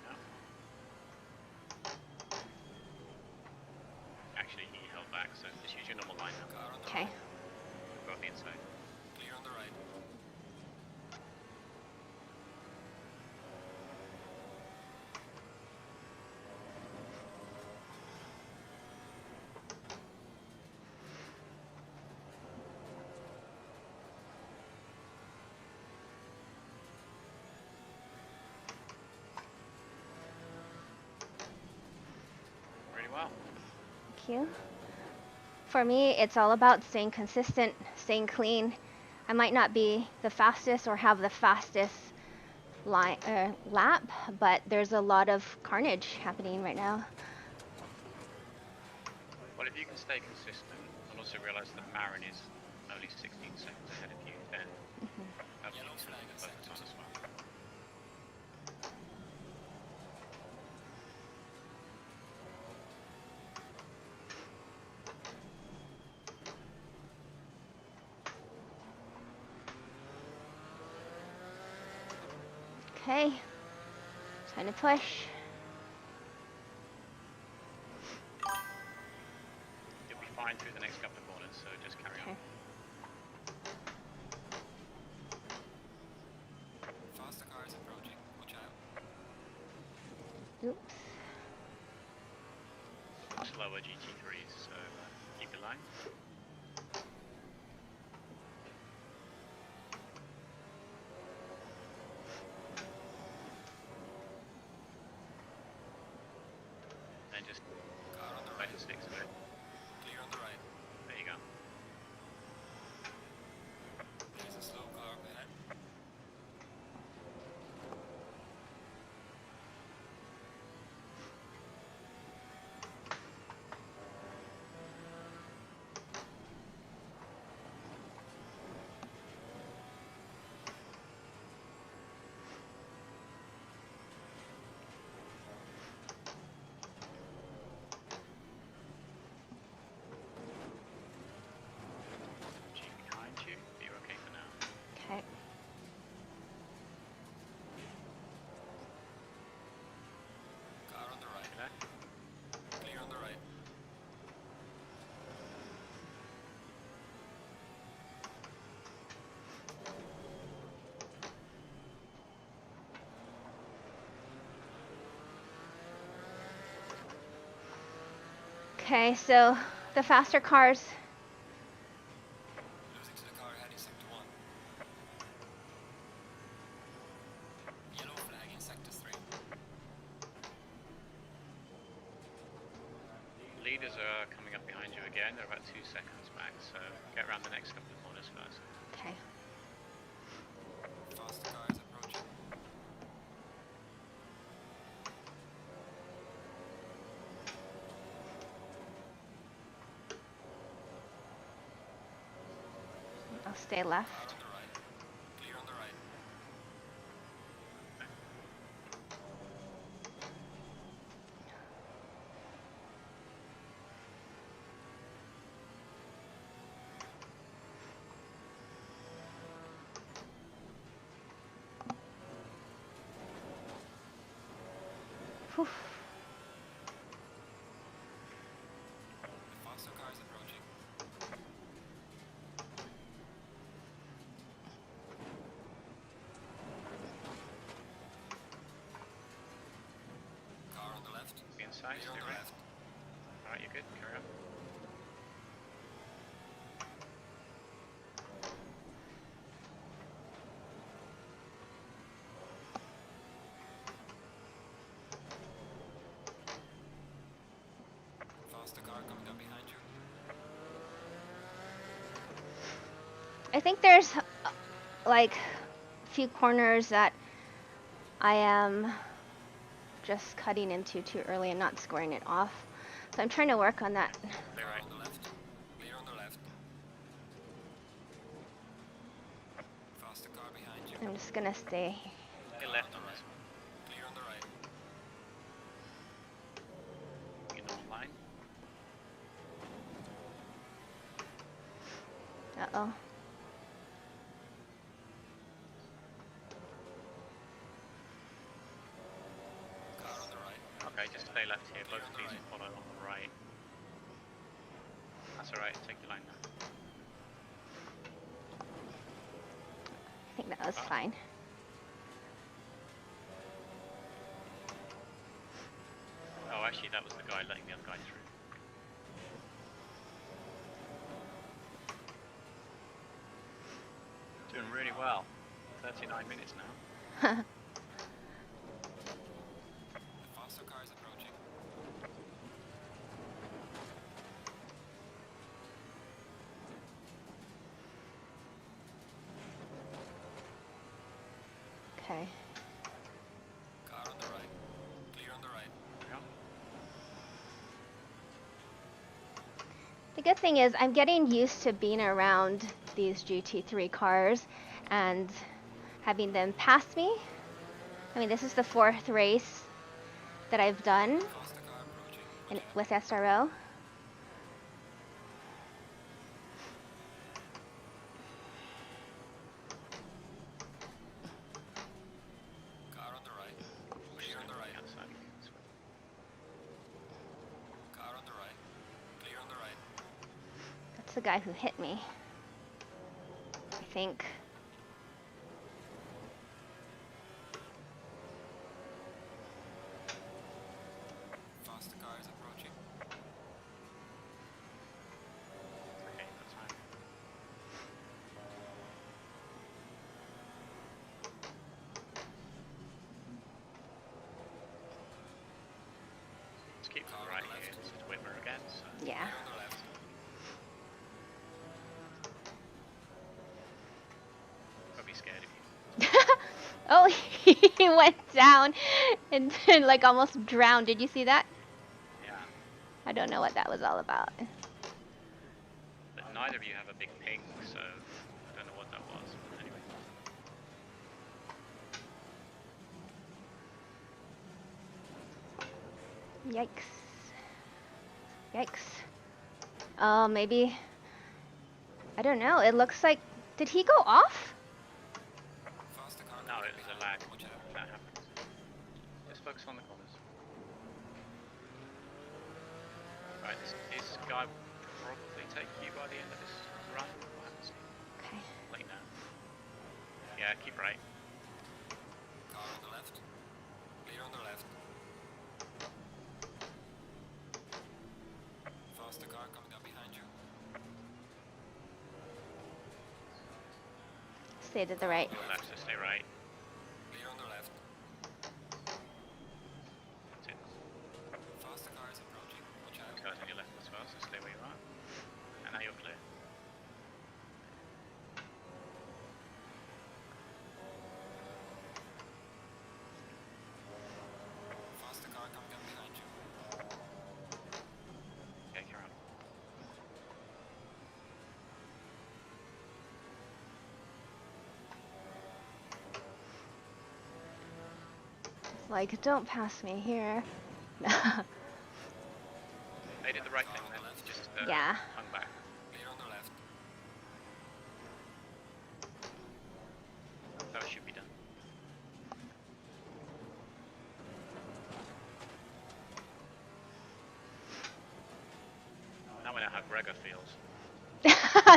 No. Actually, he held back, so just use your normal line now. Car on the Okay. right. Go on the inside. Clear on the right. Really well. Thank you. For me, it's all about staying consistent, staying clean. I might not be the fastest or have the fastest lap, but there's a lot of carnage happening right now. Well, if you can stay consistent and also realize that Marin is only 16 seconds ahead of you, then Yellow absolutely flag is focus on as well. Okay, time to push. You'll be fine through the next couple of corners, so just carry on. Okay. Oops. Slower GT3s, so keep in line. And just Car on the right right. and sticks a bit. Clear on the right. There you go. There's a slow car up ahead. Jeep behind you, but you're okay for now. Okay. Car on the right. Okay. Clear on the right. Okay, so the faster cars. Losing to the car ahead in sector 1. Yellow flag in sector 3. Leaders are coming up behind you again. They're about 2 seconds back, so get around the next couple of corners first. Okay. Faster car is approaching. I'll stay Car left. on the right. Clear on the right. Whew. The faster car is approaching. Car on the left. Be inside, Clear on stay the right. left. Alright, you're good, carry on. Faster car coming up behind you. I think there's like a few corners that I am just cutting into too early and not scoring it off. So I'm trying to work on that. Stay Car right. on the left. Clear on the left. Faster car behind you. I'm just gonna stay. Stay left on this one. Clear on the right. Get on line. Uh-oh. Car on the right. Okay, just stay left here. Both of these will follow on the right. That's alright, take your line now. I think that was fine. Oh, actually, that was the guy letting the other guy through. Doing really well. 39 minutes now. The faster car is approaching. Okay. Car on the right. Clear on the right. Yeah. The good thing is I'm getting used to being around these GT3 cars and having them pass me. I mean, this is the 4th race that I've done Faster car approaching. with SRO. Car on the right. Clear on the right. Outside. Car on the right. Clear on the right. That's the guy who hit me, I think. keep to the right here. This is Whitmer again, so Yeah. Clear on the left. I'll be scared of you. Oh, he went down and like almost drowned. Did you see that? Yeah, I don't know what that was all about. but neither of you have a big ping, so I don't know what that was. But anyway, Yikes. Yikes. Oh, maybe. I don't know. It looks like. Did he go off? Faster car no, coming it was up a behind lag. you. Watch out. That happens. Just focus on the corners. Right, this guy will probably take you by the end of this run. We'll have to see. Okay. Let you know. Yeah, keep right. Car on the left. Clear on the left. Faster car coming up behind you. Stay to the right. To the left, so stay right. Clear on the left. That's it. Faster car is approaching. Watch out. These guys on your left as well, so stay where you are. And now you're clear. Faster car coming up behind you. Okay, carry on. It's like, don't pass me here. They did the right thing then. Just Yeah. hung back. Clear on the left. That should be done. Now we know how Gregor feels.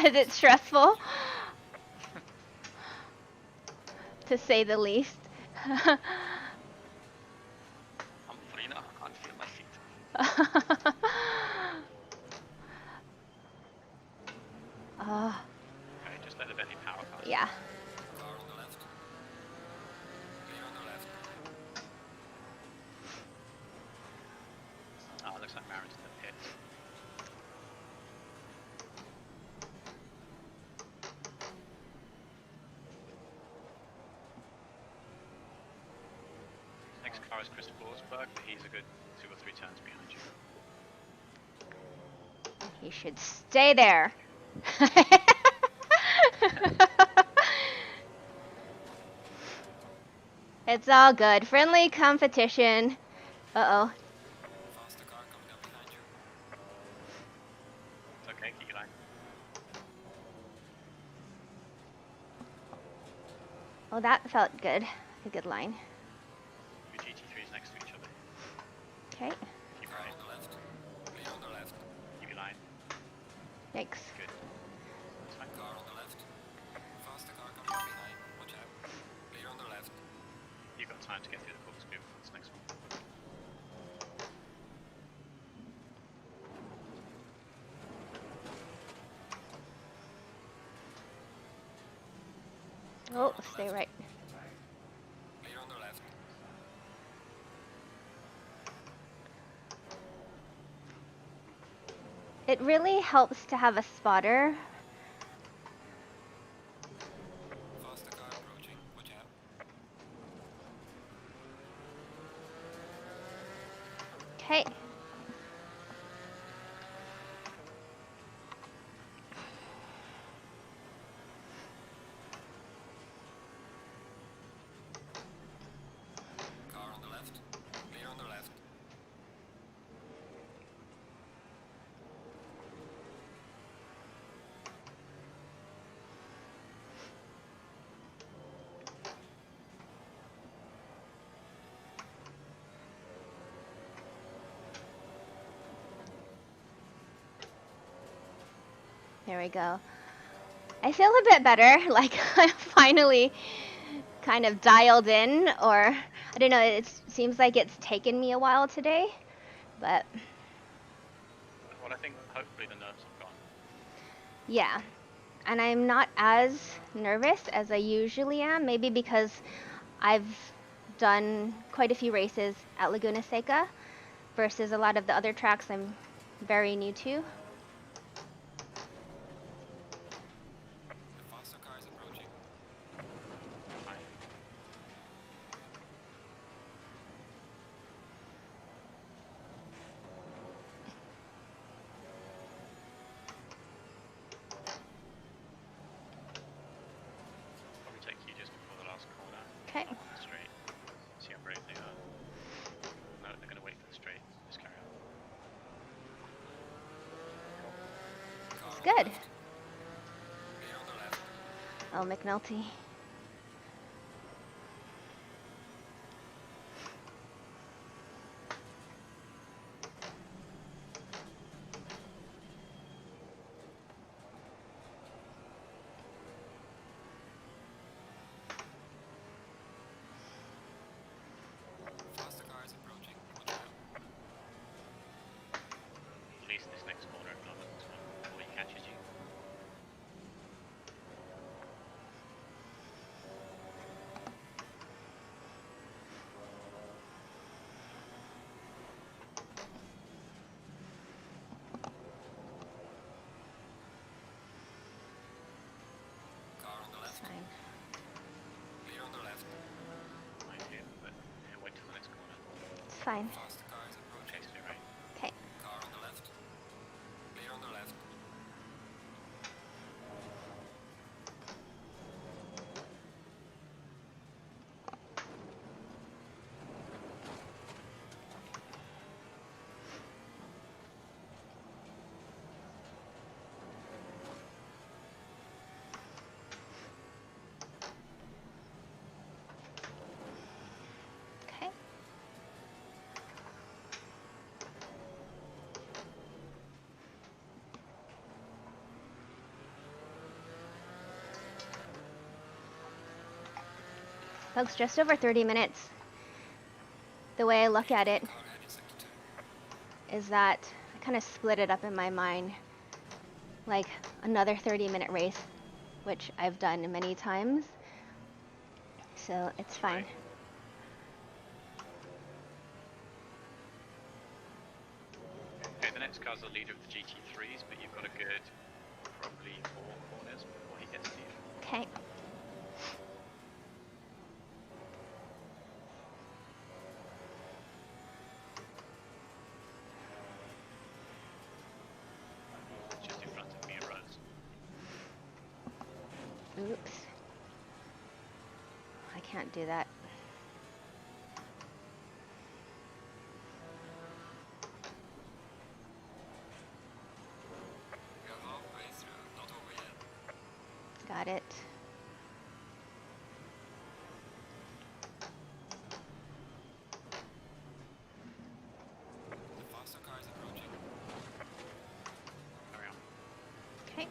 Is it stressful? To say the least. I'm free now, I can't feel my feet. Okay, just let the belly power pass. Yeah. Car on the left. Clear on the left. Oh, looks like Marin's in the pit. Next car is Chris Forsberg, but he's a good 2 or 3 turns behind you. He should stay there. It's all good. Friendly competition. Uh-oh. Faster car coming up behind you. It's okay, keep your line. Oh, that felt good. A good line. Your GT3s next to each other. Okay. Keep Car right. on the left. Clear on the left. Keep your line. Yikes. Good. That's fine. Car on the left. Faster car coming up behind. Watch out. Clear on the left. You've got time to get through the corkscrew. What's next one? Oh, stay right. Clear on the left. It really helps to have a spotter. Faster car approaching. Watch out. Okay. Car on the left. Clear on the left. There we go. I feel a bit better, like I'm finally kind of dialed in, or I don't know, it seems like it's taken me a while today, but Well, I think hopefully the nerves have gone. yeah. And I'm not as nervous as I usually am, maybe because I've done quite a few races at Laguna Seca versus a lot of the other tracks I'm very new to. The faster car is approaching. Fine. Probably take you just before the last corner. Okay. Up on the straight. See how brave they are. No, they're going to wait for the straight. Just carry on. Car It's on the good. left. Clear on the left. Oh, McNulty. Faster car is approaching. Watch out. At least this next corner, if not the next one, before he catches you. Car on the left. Fine. Clear on the left. Mind him, but yeah, wait till the next corner. It's fine. Faster car is approaching. Chase to your right. Okay. Car on the left. Clear on the left. Okay. Folks, just over 30 minutes. The way I look at it Car ahead in sector 2. is that I kind of split it up in my mind like another 30-minute race, which I've done many times. So it's fine. Okay, the next car's the leader of the GT3s, but you've got a good probably 4 corners before he gets to you. Okay. Just in front of me, Rose. Oops. I can't do that. We are halfway through. Not over yet. Got it. The faster car is approaching. Carry on. Okay.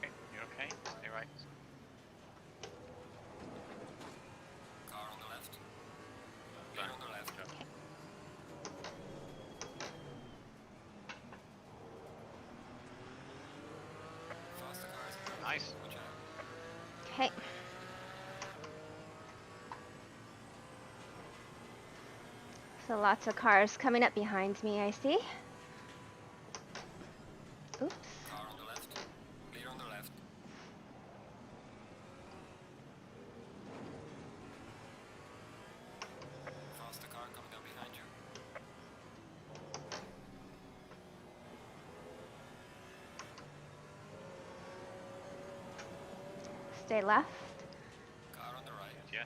Okay, you're okay. Stay right. Car on the left. Clear on the left. Okay. Faster car is approaching. Nice. Watch out. Okay. So lots of cars coming up behind me, I see. Oops. Car on the left. Clear on the left. Faster car coming up behind you. Stay left. Car on the right. Yeah.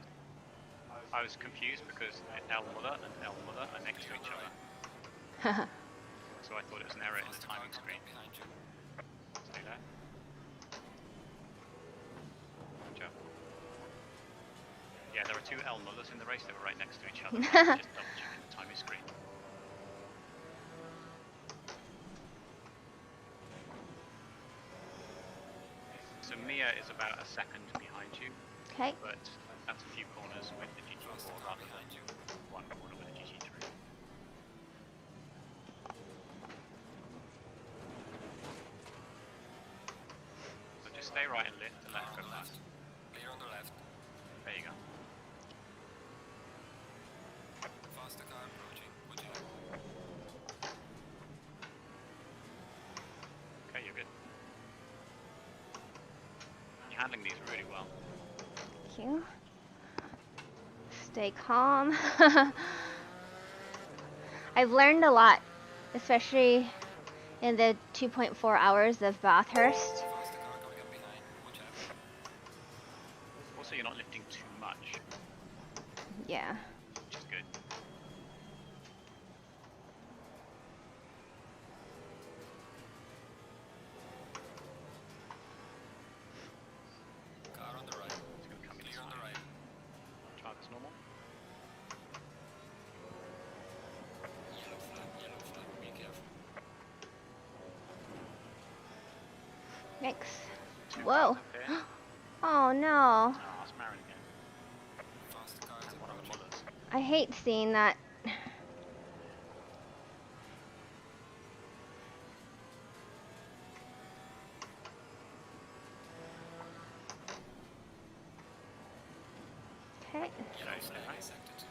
I was confused because El Muller and El Muller are next to each other, so I thought it was an error in the Faster car timing coming screen. up behind you. Stay there. Watch out. Yeah, there are 2 El Mullers in the race. They were right next to each other. Just double checking the timing screen. So Mia is about a second behind you, Okay. but that's a few corners with the Faster GT4 car rather behind you. than 1 corner with the GT3. So just stay right and lift and let Car her on go the past. left. Clear on the left. handling these really well. Thank you. Stay calm. I've learned a lot, especially in the 2.4 hours of Bathurst. Faster car coming up behind. Watch out. Also, you're not lifting too much, Yeah. which is good. Car on the right. It's going to come Clear on inside. the right. Drive as normal. Yellow flag, be careful. Yikes. Two Whoa. cars up here. Oh no. Oh, it's Marin again. Faster car is And one of the approaching. Mullers. I hate seeing that. Okay. Yellow Okay, flag right. is acted.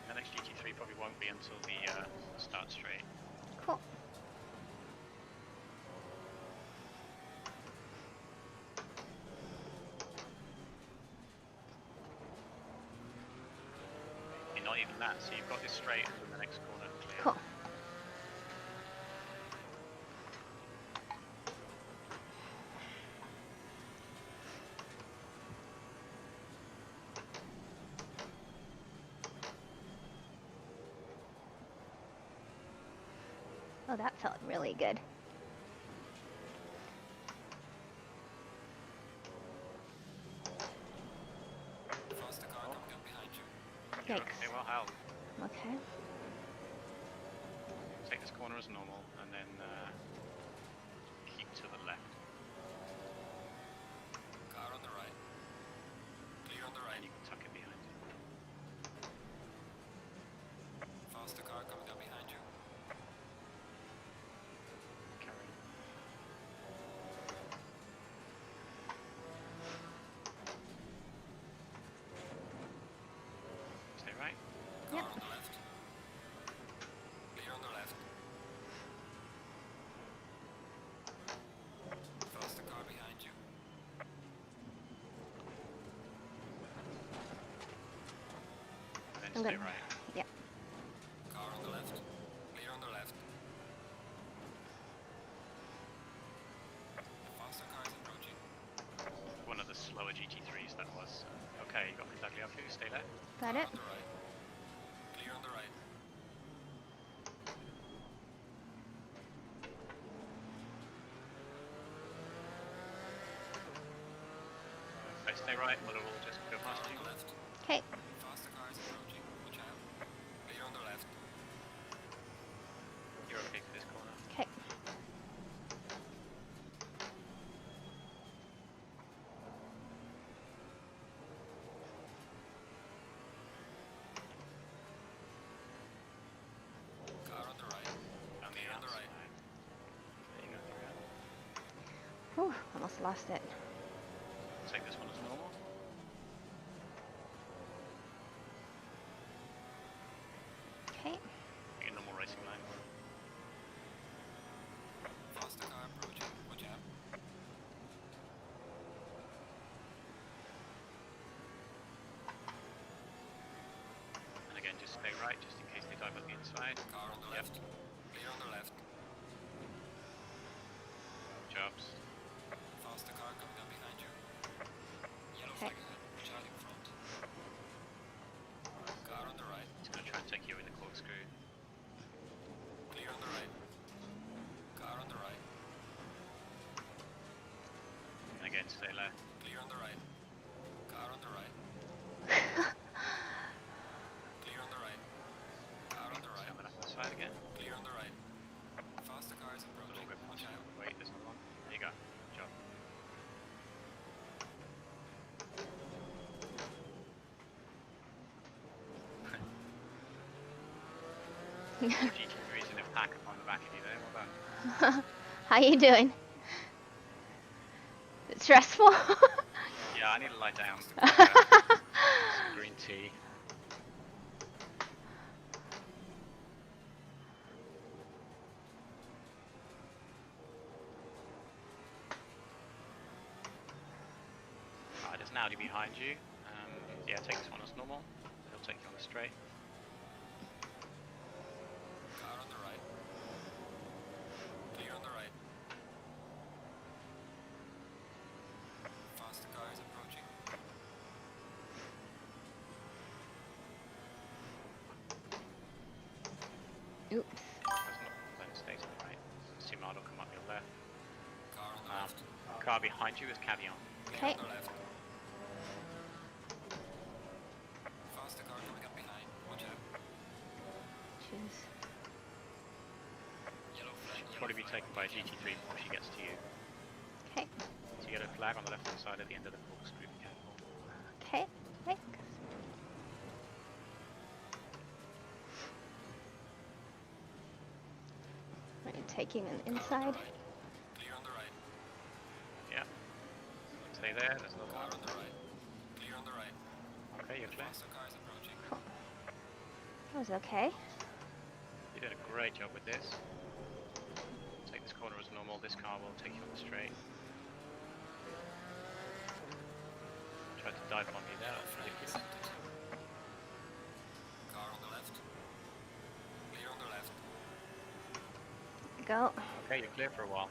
The next GT3 probably won't be until the start straight. Cool. Not even that, so you've got this straight and then the next corner clear. Cool. Oh, that felt really good. Faster car coming up behind you. You're Yikes. okay, well held. Okay. Take this corner as normal and then keep to the left. Car on the right. Clear on the right. And you can tuck it behind you. Faster car coming up behind you. Carry. Stay right. Car Yep. on the left. Clear on the left. Faster car behind you. And then I'm stay gonna- right. Yeah. Car on the left. Clear on the left. Faster car is approaching. One of the slower GT3s that was. Okay, you got Contagliafu, stay there. Got Car it. on the right. Clear on the right. Okay, stay right, Muller will just go Car past on you. the left. Okay. Faster car is approaching. Watch out. Clear on the left. You're okay for this corner. Okay. Car on the right. Down the Clear on the right. outside. There you go, through it. Whew, almost lost it. Take this one as normal. Okay. Your normal racing line. Faster car approaching. Watch out. And again, just stay right, just in case they dive up the inside. Car on the Yep. left. Clear on the left. Jobs. Faster car coming up behind you. Yellow Okay. flag ahead. Watch out in front. Car on the right. It's going to try and take you in the corkscrew. Clear on the right. Car on the right. And again, stay left. Clear on the right. Car on the right. Clear on the right. Car on the right. Coming up the side again. Clear on the right. Faster car is A approaching. little bit Watch past. out. Wait, there's another one. There you go. Job. GT3s in a pack on the back of you there. Well done. How you doing? Stressful? Yeah, I need to lie down. Some green tea. There's an Audi behind you. Yeah, take this one as normal. He'll take you on the straight. Car on the right. Clear on the right. Faster car is approaching. Oops. There's not then stay to the right. Simard will come up your left. Car on the left. Car behind you is Cavion. Okay. On the left. Faster car coming up behind. Watch out. Jeez. Yellow flag. She'll probably be taken by a GT3 before she gets to you. Okay. So yellow flag on the left hand side at the end of the corkscrew. Be careful. Okay. Thanks. Are you taking an inside? Clear on the right. Yeah. Stay there. There's another Car one. on the right. Clear on the right. Okay, you're clear. Faster car is approaching. That was okay. You did a great job with this. Take this corner as normal. This car will take you on the straight. Tried to dive on me there. That's ridiculous. Car on the left. Clear on the left. Go. Okay, you're clear for a while.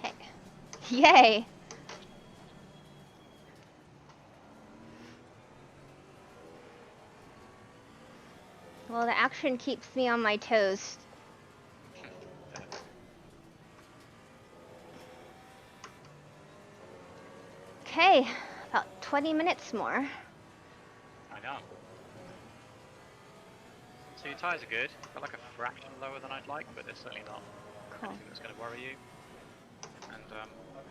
Okay. Yay! Well, the action keeps me on my toes. Okay, about 20 minutes more. I know. So your tyres are good. They're like a fraction lower than I'd like, but they're certainly not Cool. anything that's going to worry you. And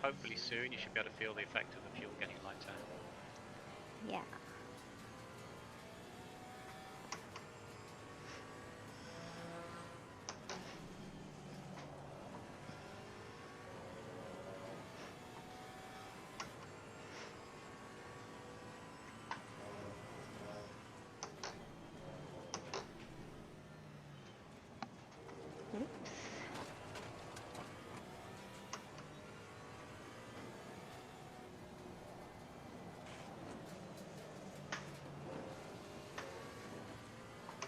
hopefully soon you should be able to feel the effect of the fuel getting lighter. Yeah. Oops.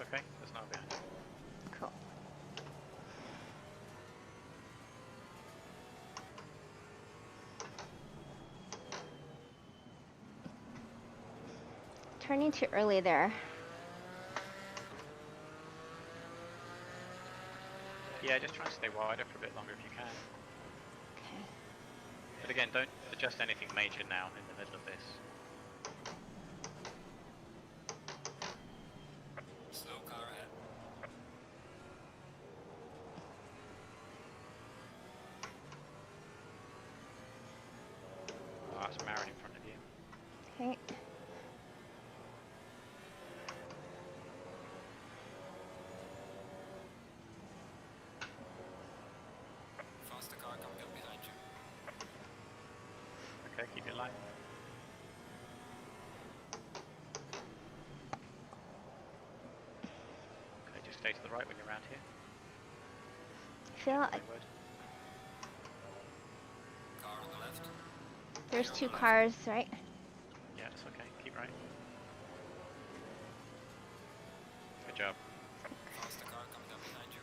Okay, there's no behind you. Cool. Turning too early there. Yeah, just try and stay wider for a bit longer if you can. Okay. But again, don't adjust anything major now in the middle of this. Slow car ahead. Oh, that's Marin in front of you. Okay. Faster car coming up behind you. Okay, keep it light. Okay, just stay to the right when you're around here. I feel like Forward. Car on the left. there's two cars, right? Yeah, that's okay. Keep right. Good job. Faster car coming up behind you.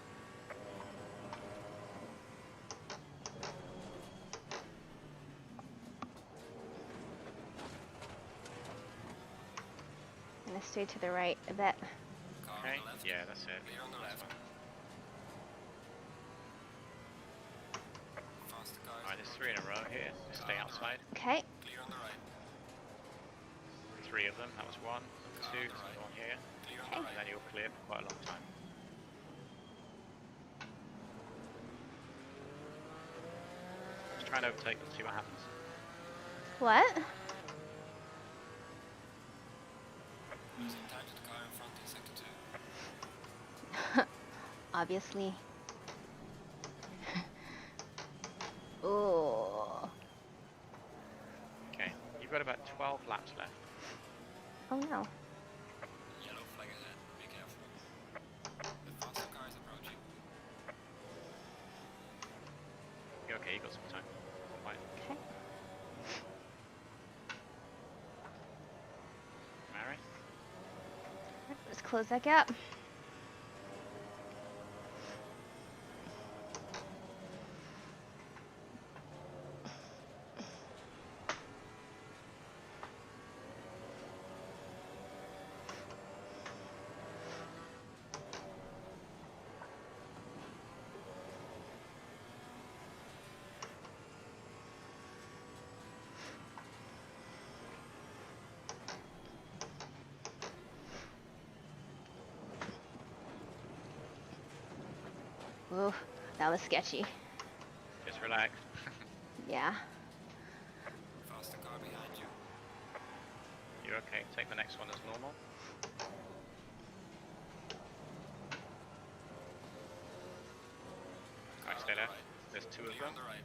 I'm gonna stay to the right a bit. Car Okay. on the left. Yeah, that's it. Clear on the That's left. fine. Faster car is Alright, there's 3 in a row here. Just stay outside. Okay. clear on the right. 3 of them. That was 1. 2. There's another one here. Clear on Okay. the And right. then you're clear for quite a long time. Just try and overtake them, see what happens. What? Losing time to the car in front in sector 2. Obviously. got about 12 laps left. Oh no. Yellow flag ahead. Be careful. The faster car is approaching. You're okay, you got some time. Fine. Okay. Mary? Let's close that gap. Ooh, that was sketchy. Just relax. Yeah. Faster car behind you. You're okay. Take the next one as normal. Alright, stay there. There's two of Clear them. on the right.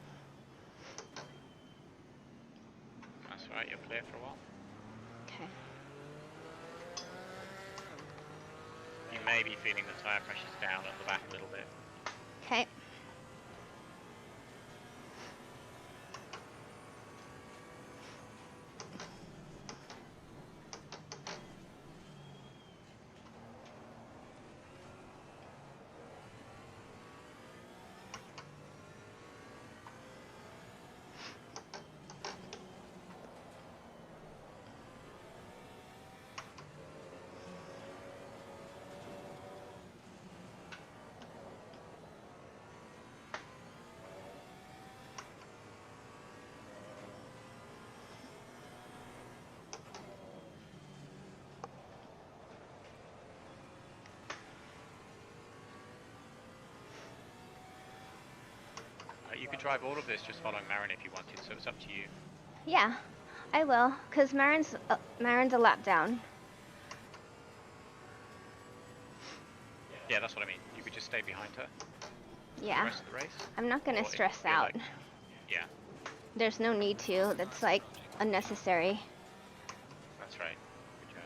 That's right, you're clear for a while. Okay. You may be feeling the tyre pressure's down at the back a little bit. Okay. You could drive all of this just following Marin if you wanted, so it's up to you. Yeah, I will, cause Marin's a lap down. Yeah, that's what I mean. You could just stay behind her for the Yeah. rest of the race. I'm not gonna Or if you stress feel out. like- yeah, There's no need to. That's like unnecessary. that's right. Good job.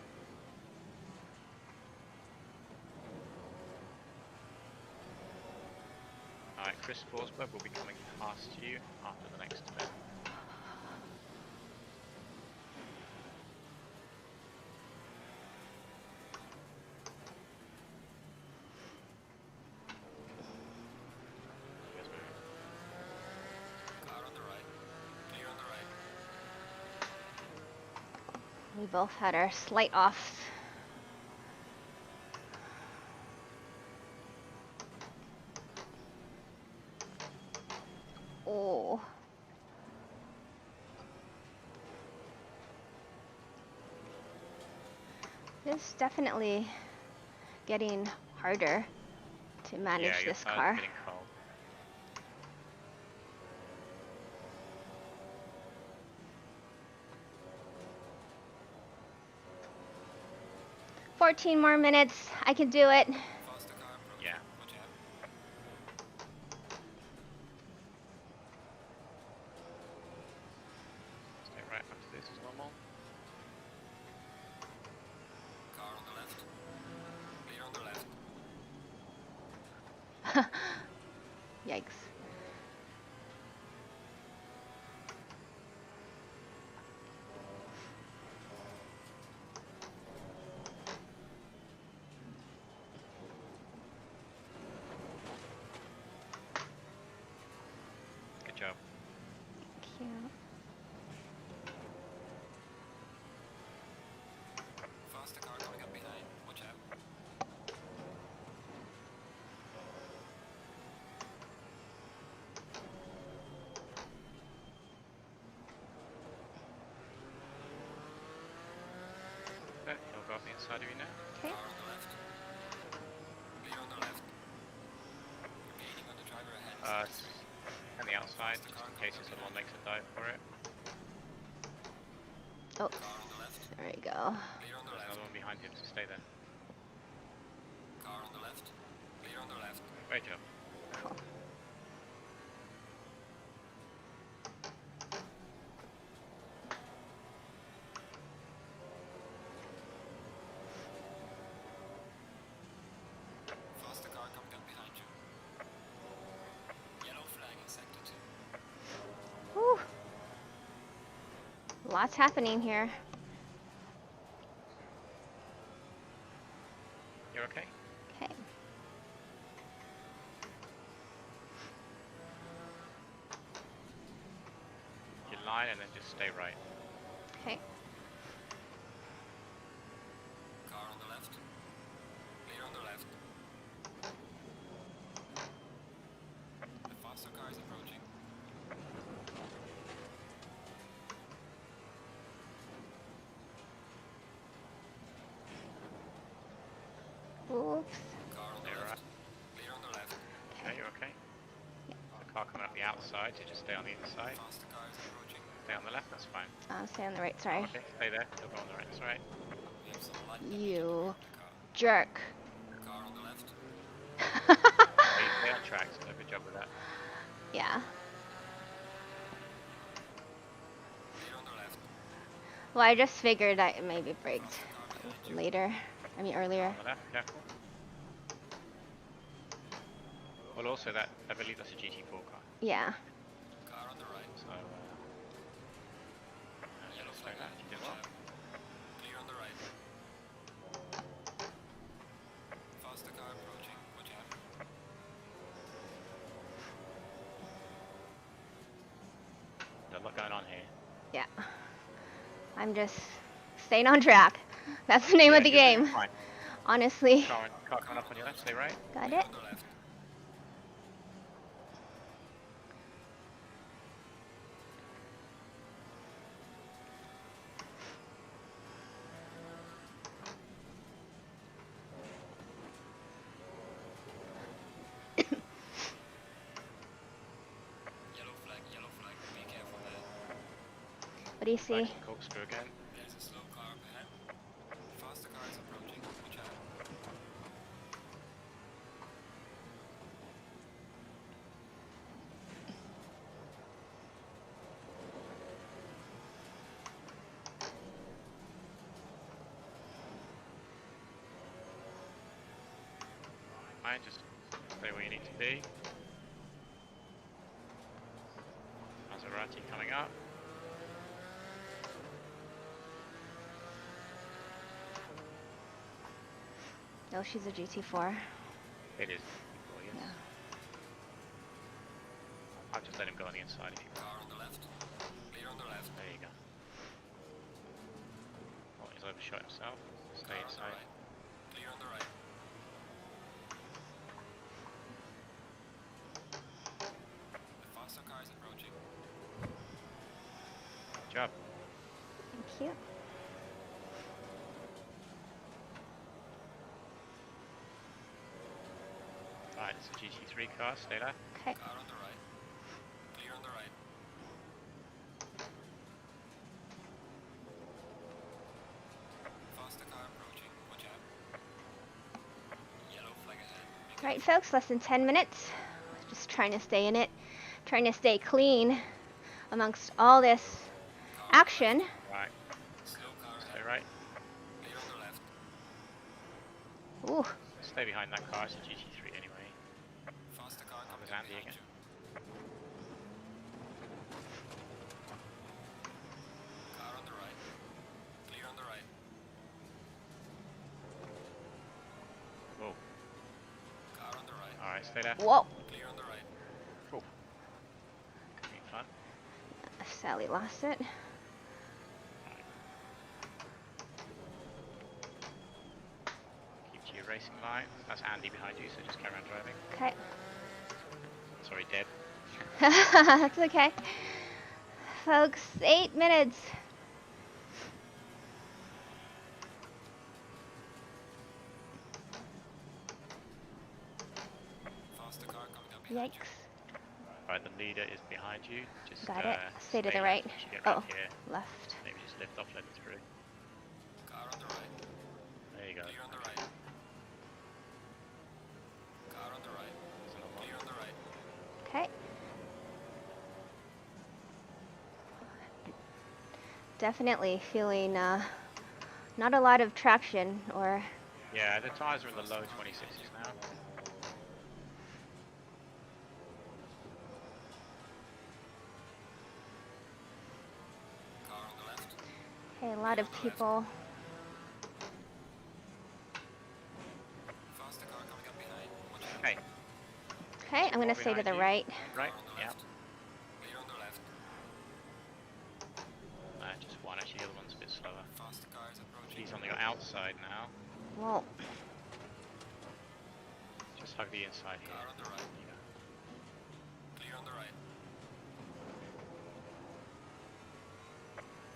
Alright, Chris Forsberg will be coming past you after the next bit. Yes, ma'am. Car on the right. Clear on the right. We both had our slight offs. Oh. It's definitely getting harder to manage Yeah, your this tire's car. getting cold. "14 more minutes. I can do it." Faster car approaching. Yeah. Watch out. Stay right after this as normal. Car on the left. Clear on the left. Yikes. Good job. Cute. Faster car coming up behind. Watch out. Okay, he'll go up the inside of you now. Okay. Car on the left. Clear on the left. Gaining on the driver ahead. And the outside, just in case someone makes a dive for it. Oh, Car on the left. there we go. Clear on the There's left. another one behind him, so stay there. Car on the left. Clear on the left. Great job. Cool. Lots happening here. You're okay? Okay. You line and then just stay right. Okay. Car on the left. Clear on the left. The faster car is approaching. Oops. Car on the You're left. right. Clear on the left. Okay, you're okay. The car coming up the outside, so just stay on the inside. Faster car is approaching. Stay on the left, that's fine. Stay on the right. Sorry. Okay, stay there. You'll go on the right. That's right. We have some light You the car. jerk. Car on the left. Hey, stay on track, so good job with that. Yeah. Clear on the left. Well, I just figured I maybe braked Faster car behind you. later. I mean earlier. On the left, careful. Well, also that, I believe that's a GT4 car. Yeah. Car on the right. So, Yellow just flag like that. ahead. You did Watch well. out. Clear on the right. Faster car approaching. Watch out. There's a lot going on here. Yeah. I'm just staying on track. That's the name Yeah, of the you're doing game. fine. Honestly. Car coming up on your left, stay right. Got Clear it? on the left. Yellow flag. Be careful there. What do you see? Back to corkscrew again. There's a slow car up ahead. Faster car is approaching. Watch out. Fine, just stay where you need to be. Maserati coming up. No, she's a GT4. It is. Oh, yes. Yeah. I'll just let him go on the inside if you want. Car on the left. Clear on the left. There you go. Oh, he's overshot himself. Stay Car on the inside. right. Clear on the right. The faster car is approaching. Good job. Thank you. Right, it's a GT3 car, stay there. Okay. Car on the right. Clear on the right. Faster car approaching. Watch out. Yellow flag ahead. Be Right, folks, less than 10 minutes. Just trying to stay in it. Trying to stay clean amongst all this action. Right, slow car stay ahead. right. Clear on the left. Ooh, Stay behind that car, it's a GT3 anyway. Faster car coming There's up Andy behind again. you. Car on the right. Clear on the right. Whoa. Car on the right. Alright, stay there. whoa. Clear on the right. Cool. Could be fun. Sally lost it. Keep to your racing line. That's Andy behind you, so just carry on driving. Okay. Sorry, Deb. That's okay. Folks, 8 minutes. Faster car coming up behind you. Yikes. Right, the leader is behind you. Just Got it. Stay to the there right. once you get Oh, round here. left. Maybe just lift off, let them through. Car on the right. There you go. Clear on the right. Car on the right. There's another one. Clear on the right. Okay. Definitely feeling not a lot of traction or Yeah, the tyres are in the low 26s now. Car on the left. Okay, a lot of people. Faster car coming up behind. Watch out. Okay. Okay, I'm gonna stay to Behind the you. right. Right. Car on the Yeah. left. Clear on the left. Just one. Actually, the other one's a bit slower. Faster car is approaching. He's on the outside now. Well, Just hug the inside here. Car on the right. Yeah. Clear on the right.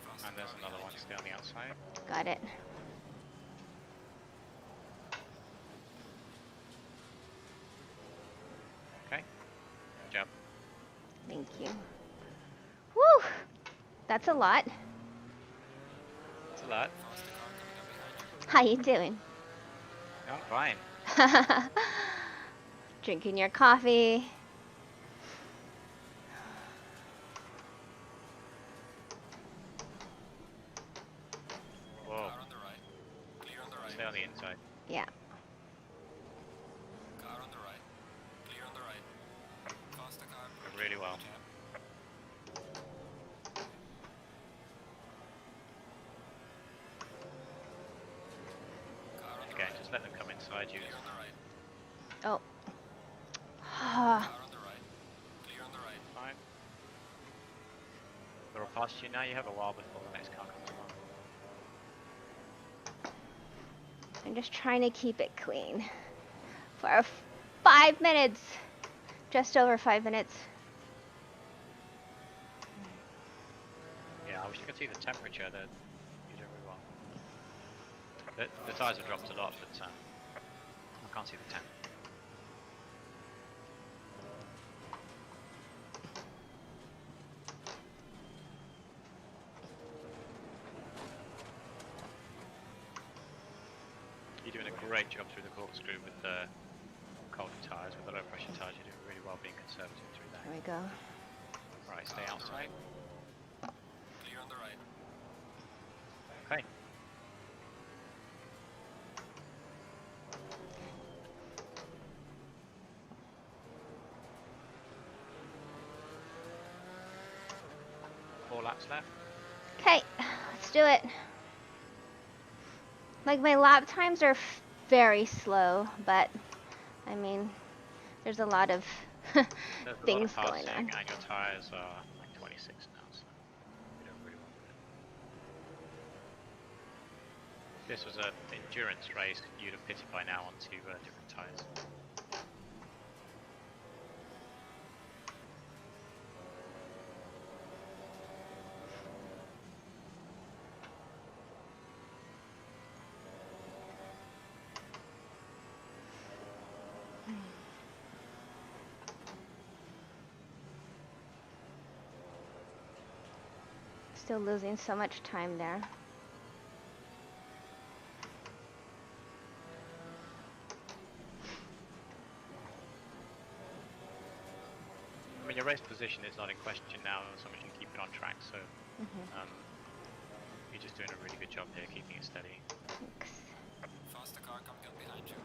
Faster And there's car another behind one. you. Stay on the outside. got it. Okay. Good job. Thank you. Woo! That's a lot. That's a lot. Faster car coming up behind you. How you doing? I'm fine. Drinking your coffee. Whoa. Car on the right. Clear on the right. Stay on the inside. Yeah. Car on the right. Clear on the right. Faster car approaching. Really well. Watch out. Car on the Okay, right. just let them come inside you. Clear on the right. Oh. Car on the right. Clear on the right. Fine. They're all past you now. You have a while before the next car comes along. I'm just trying to keep it clean for 5 minutes. Just over 5 minutes. Yeah, I wish you could see the temperature. That you're doing really well. The tyres have dropped a lot, but I can't see the temp. You're doing a great job through the corkscrew with the cold tyres, with the low pressure tyres. You're doing really well being conservative through that. There we go. Right, stay outside. Clear on the right. Okay. Four laps left. Okay, let's do it. Like, my lap times are very slow, but I mean, there's a lot of There's things a lot of going passing, on. and your tyres are like 26 now, so you're doing really well with it. If this was an endurance race, you'd have pitted by now onto different tyres. Still losing so much time there. I mean, your race position is not in question now, as long as you can keep it on track, so you're just doing a really good job here, keeping it steady. Thanks. Faster car coming up behind you.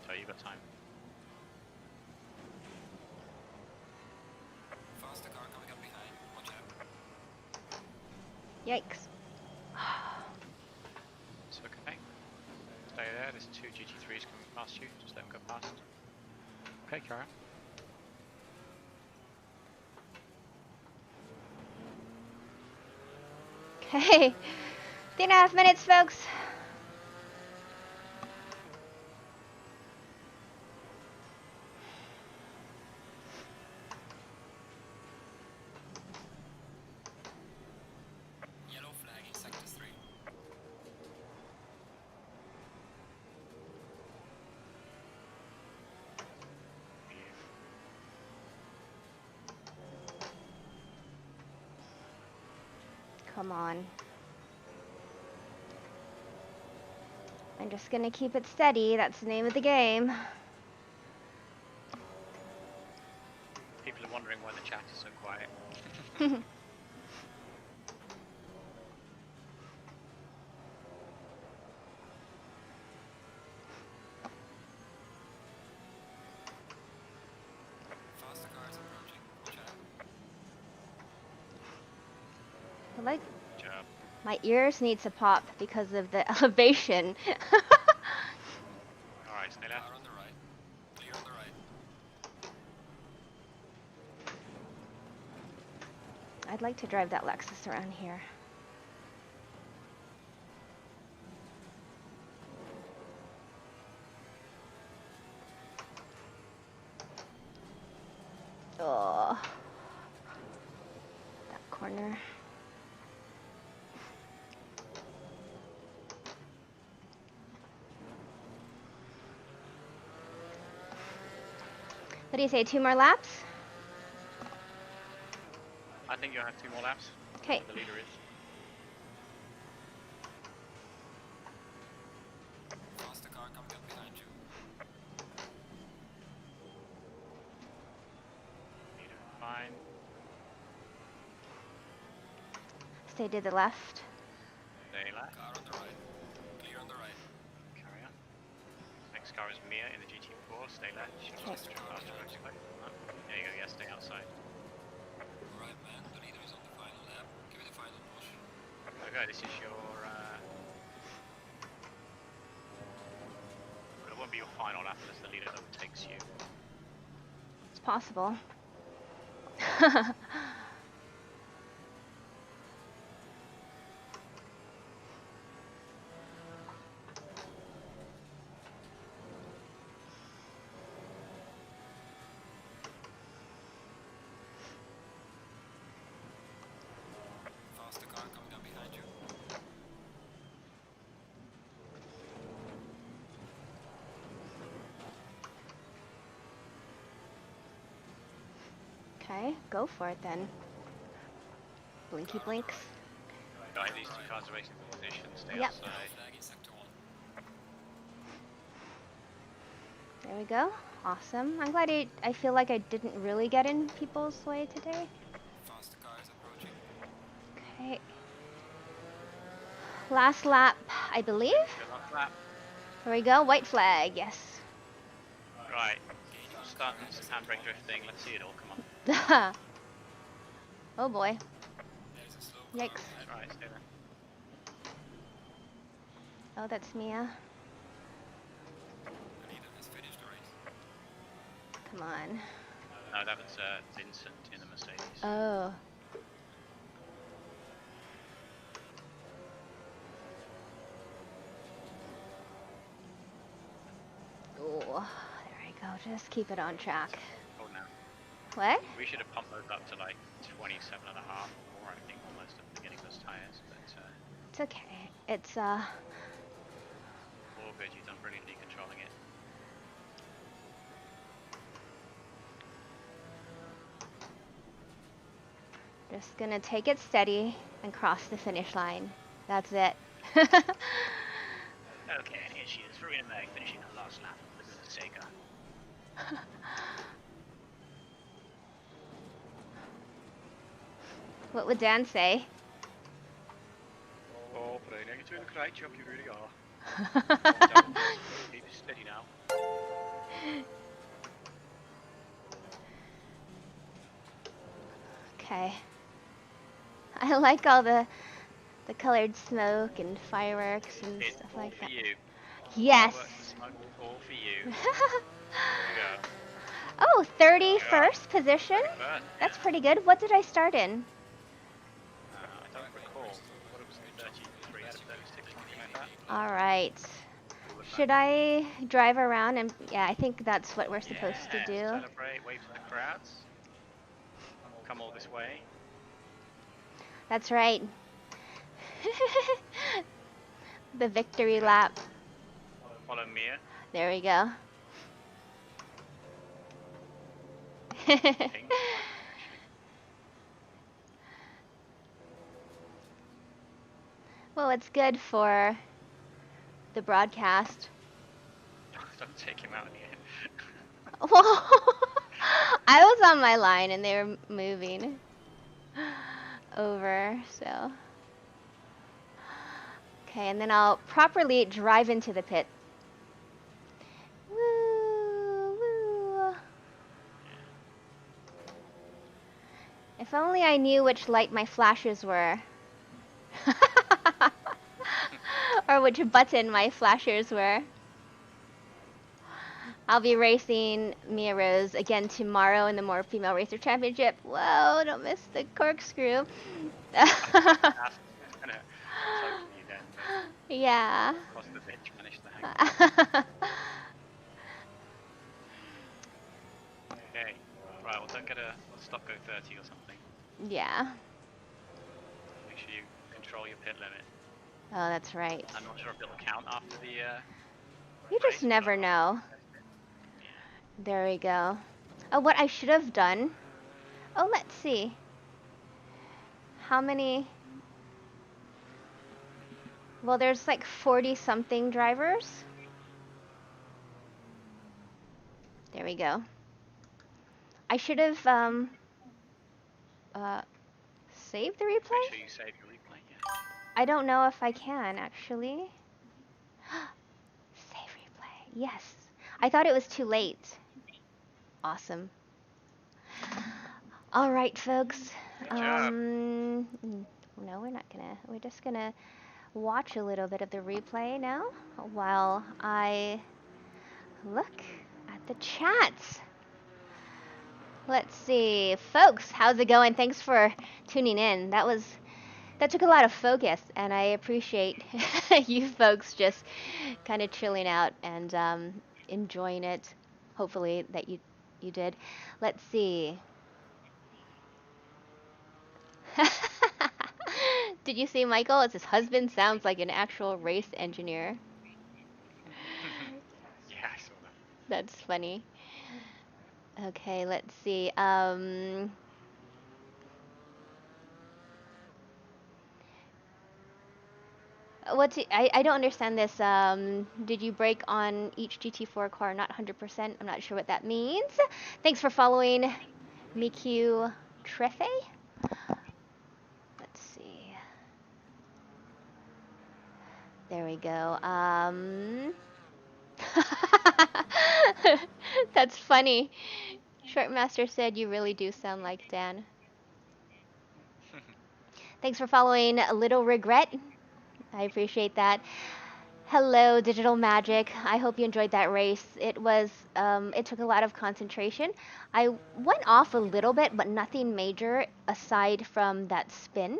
So you've got time. Faster car coming up behind. Watch out. Yikes. It's okay. Stay there, there's two GT3s coming past you, just let them go past. Okay, Kara. Okay. 3.5 minutes, folks. Yellow flag in sector 3. Come on. I'm just gonna keep it steady. That's the name of the game. People are wondering why the chat is so quiet. Faster car is approaching. Watch out. I like Good job. my ears need to pop because of the elevation. Alright, stay left. Car on the right. Clear on the right. I'd like to drive that Lexus around here. Oh, that corner. What do you say, 2 more laps? I think you'll have 2 more laps. Okay. The leader is. Faster car coming up behind you. Leader, fine. Stay to the left. Stay left. Car on the right. Clear on the right. Carry on. Next car is Mia in the GT4. Stay left. Faster, basically. Oh, there you go. Yeah, stay outside. Alright, man. The leader is on the final lap. Give it a final push. Okay, this is your. Well, it won't be your final lap unless the leader overtakes you. It's possible. Faster car coming up behind you. Okay, go for it then. Blinky blinks. Right, these 2 cars are racing for position. Stay Yep. outside. Flag in sector 1. There we go. Awesome. I'm glad I feel like I didn't really get in people's way today. Faster car is approaching. Okay. Last lap, I believe. Good last lap. Here we go. White flag. Yes. Right. Starting some handbrake drifting. Let's see it all. Come on. Oh boy. There's a slow Yikes. car ahead. Right, stay there. Oh, that's Mia. The leader has finished the race. Come on. No, that was Vincent in the Mercedes. Oh. Oh, there we go. Just keep it on track. Oh, no. What? We should have pumped those up to like 27 and a half or more, I think, almost at the beginning of those tyres. But It's okay. It's all good. You've done brilliantly controlling it. just gonna take it steady and cross the finish line. That's it. Okay, and here she is, Verena Mei, finishing her last lap of Laguna Seca. What would Dan say? Oh, Verena, you're doing a great job. You really are. Keep it steady now. Okay. I like all the colored smoke and fireworks and It's stuff all like for that. you. Yes. Fireworks and smoke, all for you. There you go. Oh, 31st position? Burn. That's pretty good. What did I start in? I don't recall. What it was 33 out of 36, something like that. All right. Should I drive around and yeah, I think that's what we're supposed to do. Celebrate, wave to the crowds. Come all this way. That's right. The victory lap. Follow Mia. There we go. Pink, actually. Well, it's good for the broadcast. Don't take him out in the end. I was on my line and they were moving over, so. Okay, and then I'll properly drive into the pit. Woo, woo. If only I knew which light my flashes were or which button my flashers were. I'll be racing Mia Rose again tomorrow in the More Female Racer Championship. Whoa, don't miss the corkscrew. That's gonna float for you then, but Yeah. across the ditch managed to hang. Okay. Right, well don't get a stop go 30 or something. Yeah. Make sure you control your pit limit. Oh, that's right. I'm not sure if it'll count after the You just race, never but know. yeah. There we go. Oh, what I should have done. Oh, let's see. How many? Well, there's like 40 something drivers. There we go. I should have saved the Make replay? sure you save your replay, yeah. I don't know if I can actually. Save replay. Yes. I thought it was too late. Awesome. All right, folks. Good job. No, we're not gonna. We're just gonna watch a little bit of the replay now while I look at the chats. Let's see, folks, how's it going? Thanks for tuning in. That took a lot of focus, and I appreciate you folks just kind of chilling out and enjoying it. Hopefully that you did. Let's see. Did you see Michael? It's his husband sounds like an actual race engineer. Yeah, I saw that. That's funny. Okay, let's see. I don't understand this. Did you brake on each GT4 car? Not 100%. I'm not sure what that means. Thanks for following Miku Trefe. Let's see. There we go. That's funny. Shortmaster said you really do sound like Dan. Thanks for following Little Regret. I appreciate that. Hello, Digital Magic. I hope you enjoyed that race. It took a lot of concentration. I went off a little bit, but nothing major aside from that spin.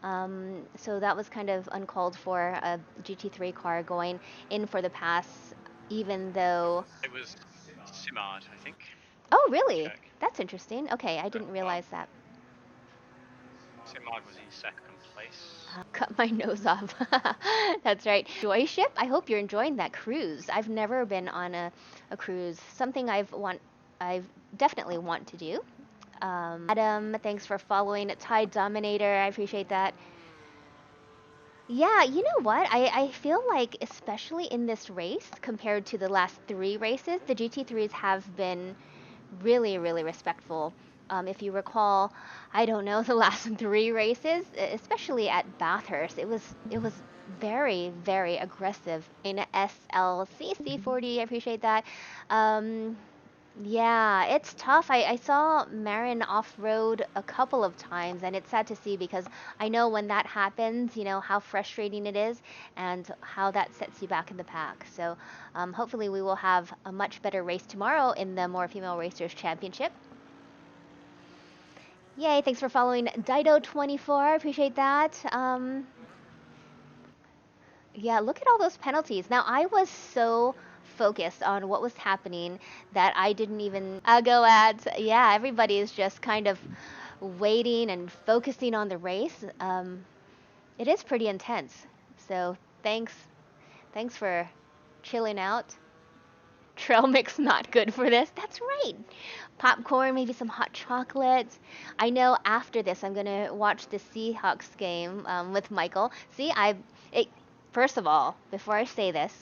So that was kind of uncalled for, a GT3 car going in for the pass, even though... It was Simard, I think. Oh, really? Check. That's interesting. Okay, I didn't realize that. Simard was in second place. Cut my nose off. That's right. Joy ship? I hope you're enjoying that cruise. I've never been on a cruise. Something I've definitely want to do. Adam, thanks for following. Tide Dominator, I appreciate that. Yeah, you know what? I feel like, especially in this race, compared to the last 3 races, the GT3s have been really, really respectful. If you recall, I don't know, the last 3 races, especially at Bathurst, it was very, very aggressive. In SLCC40, I appreciate that. Yeah, it's tough. I saw Marin off-road a couple of times, and it's sad to see because I know when that happens, you know, how frustrating it is and how that sets you back in the pack. So hopefully we will have a much better race tomorrow in the More Female Racers Championship. Yay, thanks for following Dido24. Appreciate that. Yeah, look at all those penalties. Now, I was so focused on what was happening that I didn't even go at. Yeah, everybody is just kind of waiting and focusing on the race. It is pretty intense. So thanks for chilling out. Trail mix not good for this. That's right. Popcorn, maybe some hot chocolate. I know after this I'm gonna watch the Seahawks game with Michael. See, first of all, before I say this,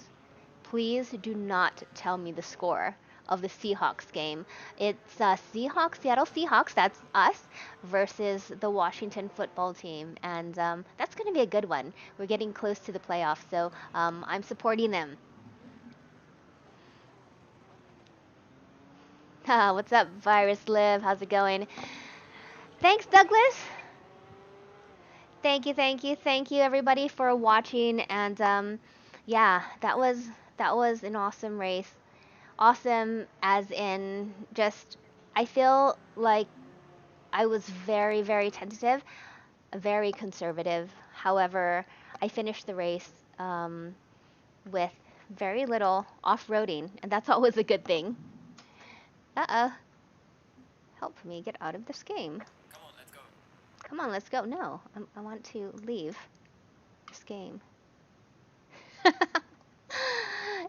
please do not tell me the score of the Seahawks game. It's Seattle Seahawks, that's us, versus the Washington football team. And that's going to be a good one. We're getting close to the playoffs, so I'm supporting them. What's up, Virus Live? How's it going? Thanks, Douglas. Thank you everybody for watching. And yeah, that was an awesome race. Awesome as in just I feel like I was very, very tentative, very conservative. However, I finished the race with very little off-roading, and that's always a good thing. Uh-oh. Help me get out of this game. Come on, let's go. Come on, let's go. No, I want to leave this game.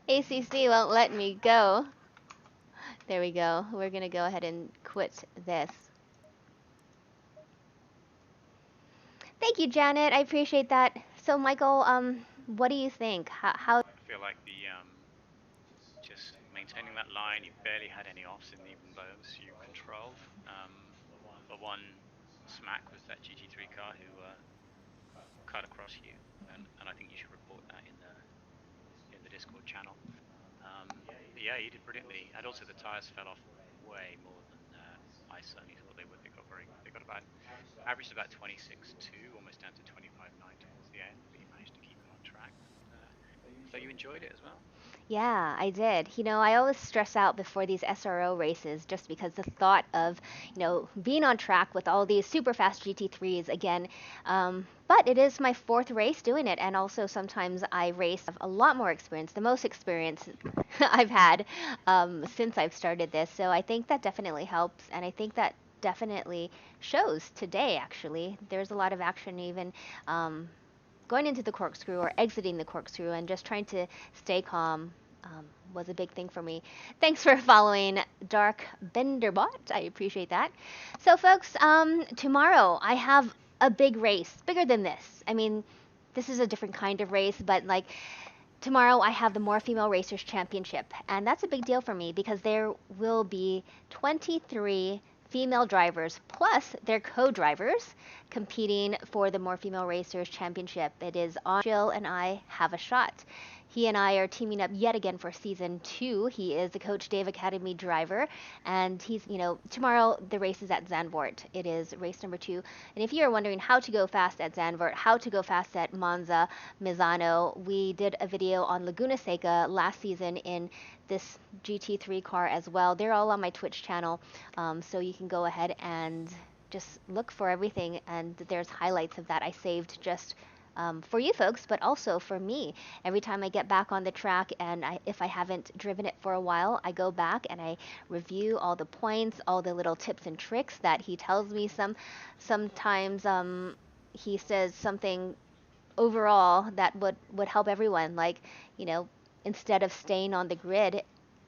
ACC won't let me go. There we go. We're going to go ahead and quit this. Thank you, Janet. I appreciate that. So, Michael, what do you think? How I feel like the just maintaining that line, you barely had any offs in even those you controlled. The one smack was that GT3 car who cut across you, and I think you should report that in the Discord channel. But yeah, you did brilliantly, and also the tires fell off way more than I certainly thought they would. They got about averaged about 26.2, almost down to 25.9 towards the end, but you managed to keep it on track. So you enjoyed it as well. Yeah, I did. I always stress out before these SRO races just because the thought of, being on track with all these super fast GT3s again. But it is my fourth race doing it, and also sometimes I race a lot more experience, the most experience I've had since I've started this. So I think that definitely helps, and I think that definitely shows today, actually. There's a lot of action even. Going into the corkscrew or exiting the corkscrew and just trying to stay calm was a big thing for me. Thanks for following Dark Benderbot. I appreciate that. So, folks, tomorrow I have a big race, bigger than this. I mean, this is a different kind of race, but like tomorrow I have the More Female Racers Championship, and that's a big deal for me because there will be 23 female drivers plus their co-drivers competing for the More Female Racers Championship. It is on Jill and I have a shot. He and I are teaming up yet again for season 2. He is the Coach Dave Academy driver, and tomorrow the race is at Zandvoort. It is race number 2. And if you're wondering how to go fast at Zandvoort, how to go fast at Monza, Misano, we did a video on Laguna Seca last season in this GT3 car as well. They're all on my Twitch channel, so you can go ahead and just look for everything, and there's highlights of that I saved just for you folks, but also for me. Every time I get back on the track and if I haven't driven it for a while, I go back and I review all the points, all the little tips and tricks that he tells me. Sometimes he says something overall that would help everyone, like, instead of staying on the grid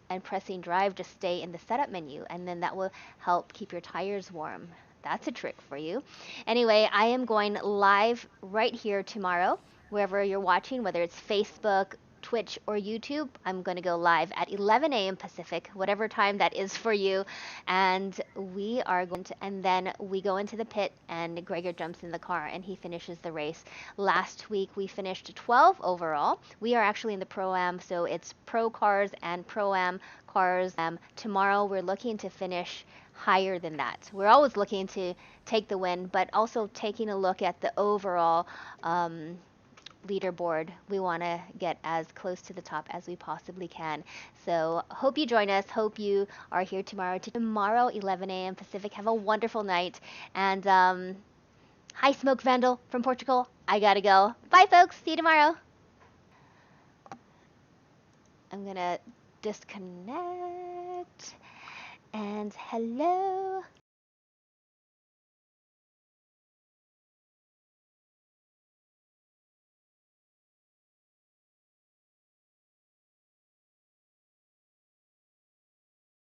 and pressing drive, just stay in the setup menu, and then that will help keep your tires warm. That's a trick for you. Anyway, I am going live right here tomorrow, wherever you're watching, whether it's Facebook, Twitch, or YouTube. I'm going to go live at 11 a.m. Pacific, whatever time that is for you. And and then we go into the pit, and Gregor jumps in the car and he finishes the race. Last week we finished 12 overall. We are actually in the Pro-Am, so it's Pro cars and Pro-Am cars. Tomorrow we're looking to finish higher than that. We're always looking to take the win, but also taking a look at the overall leaderboard. We want to get as close to the top as we possibly can. So hope you join us. Hope you are here tomorrow, 11 a.m. Pacific. Have a wonderful night. And hi, Smoke Vandal from Portugal. I gotta go. Bye, folks. See you tomorrow. I'm gonna disconnect. And hello.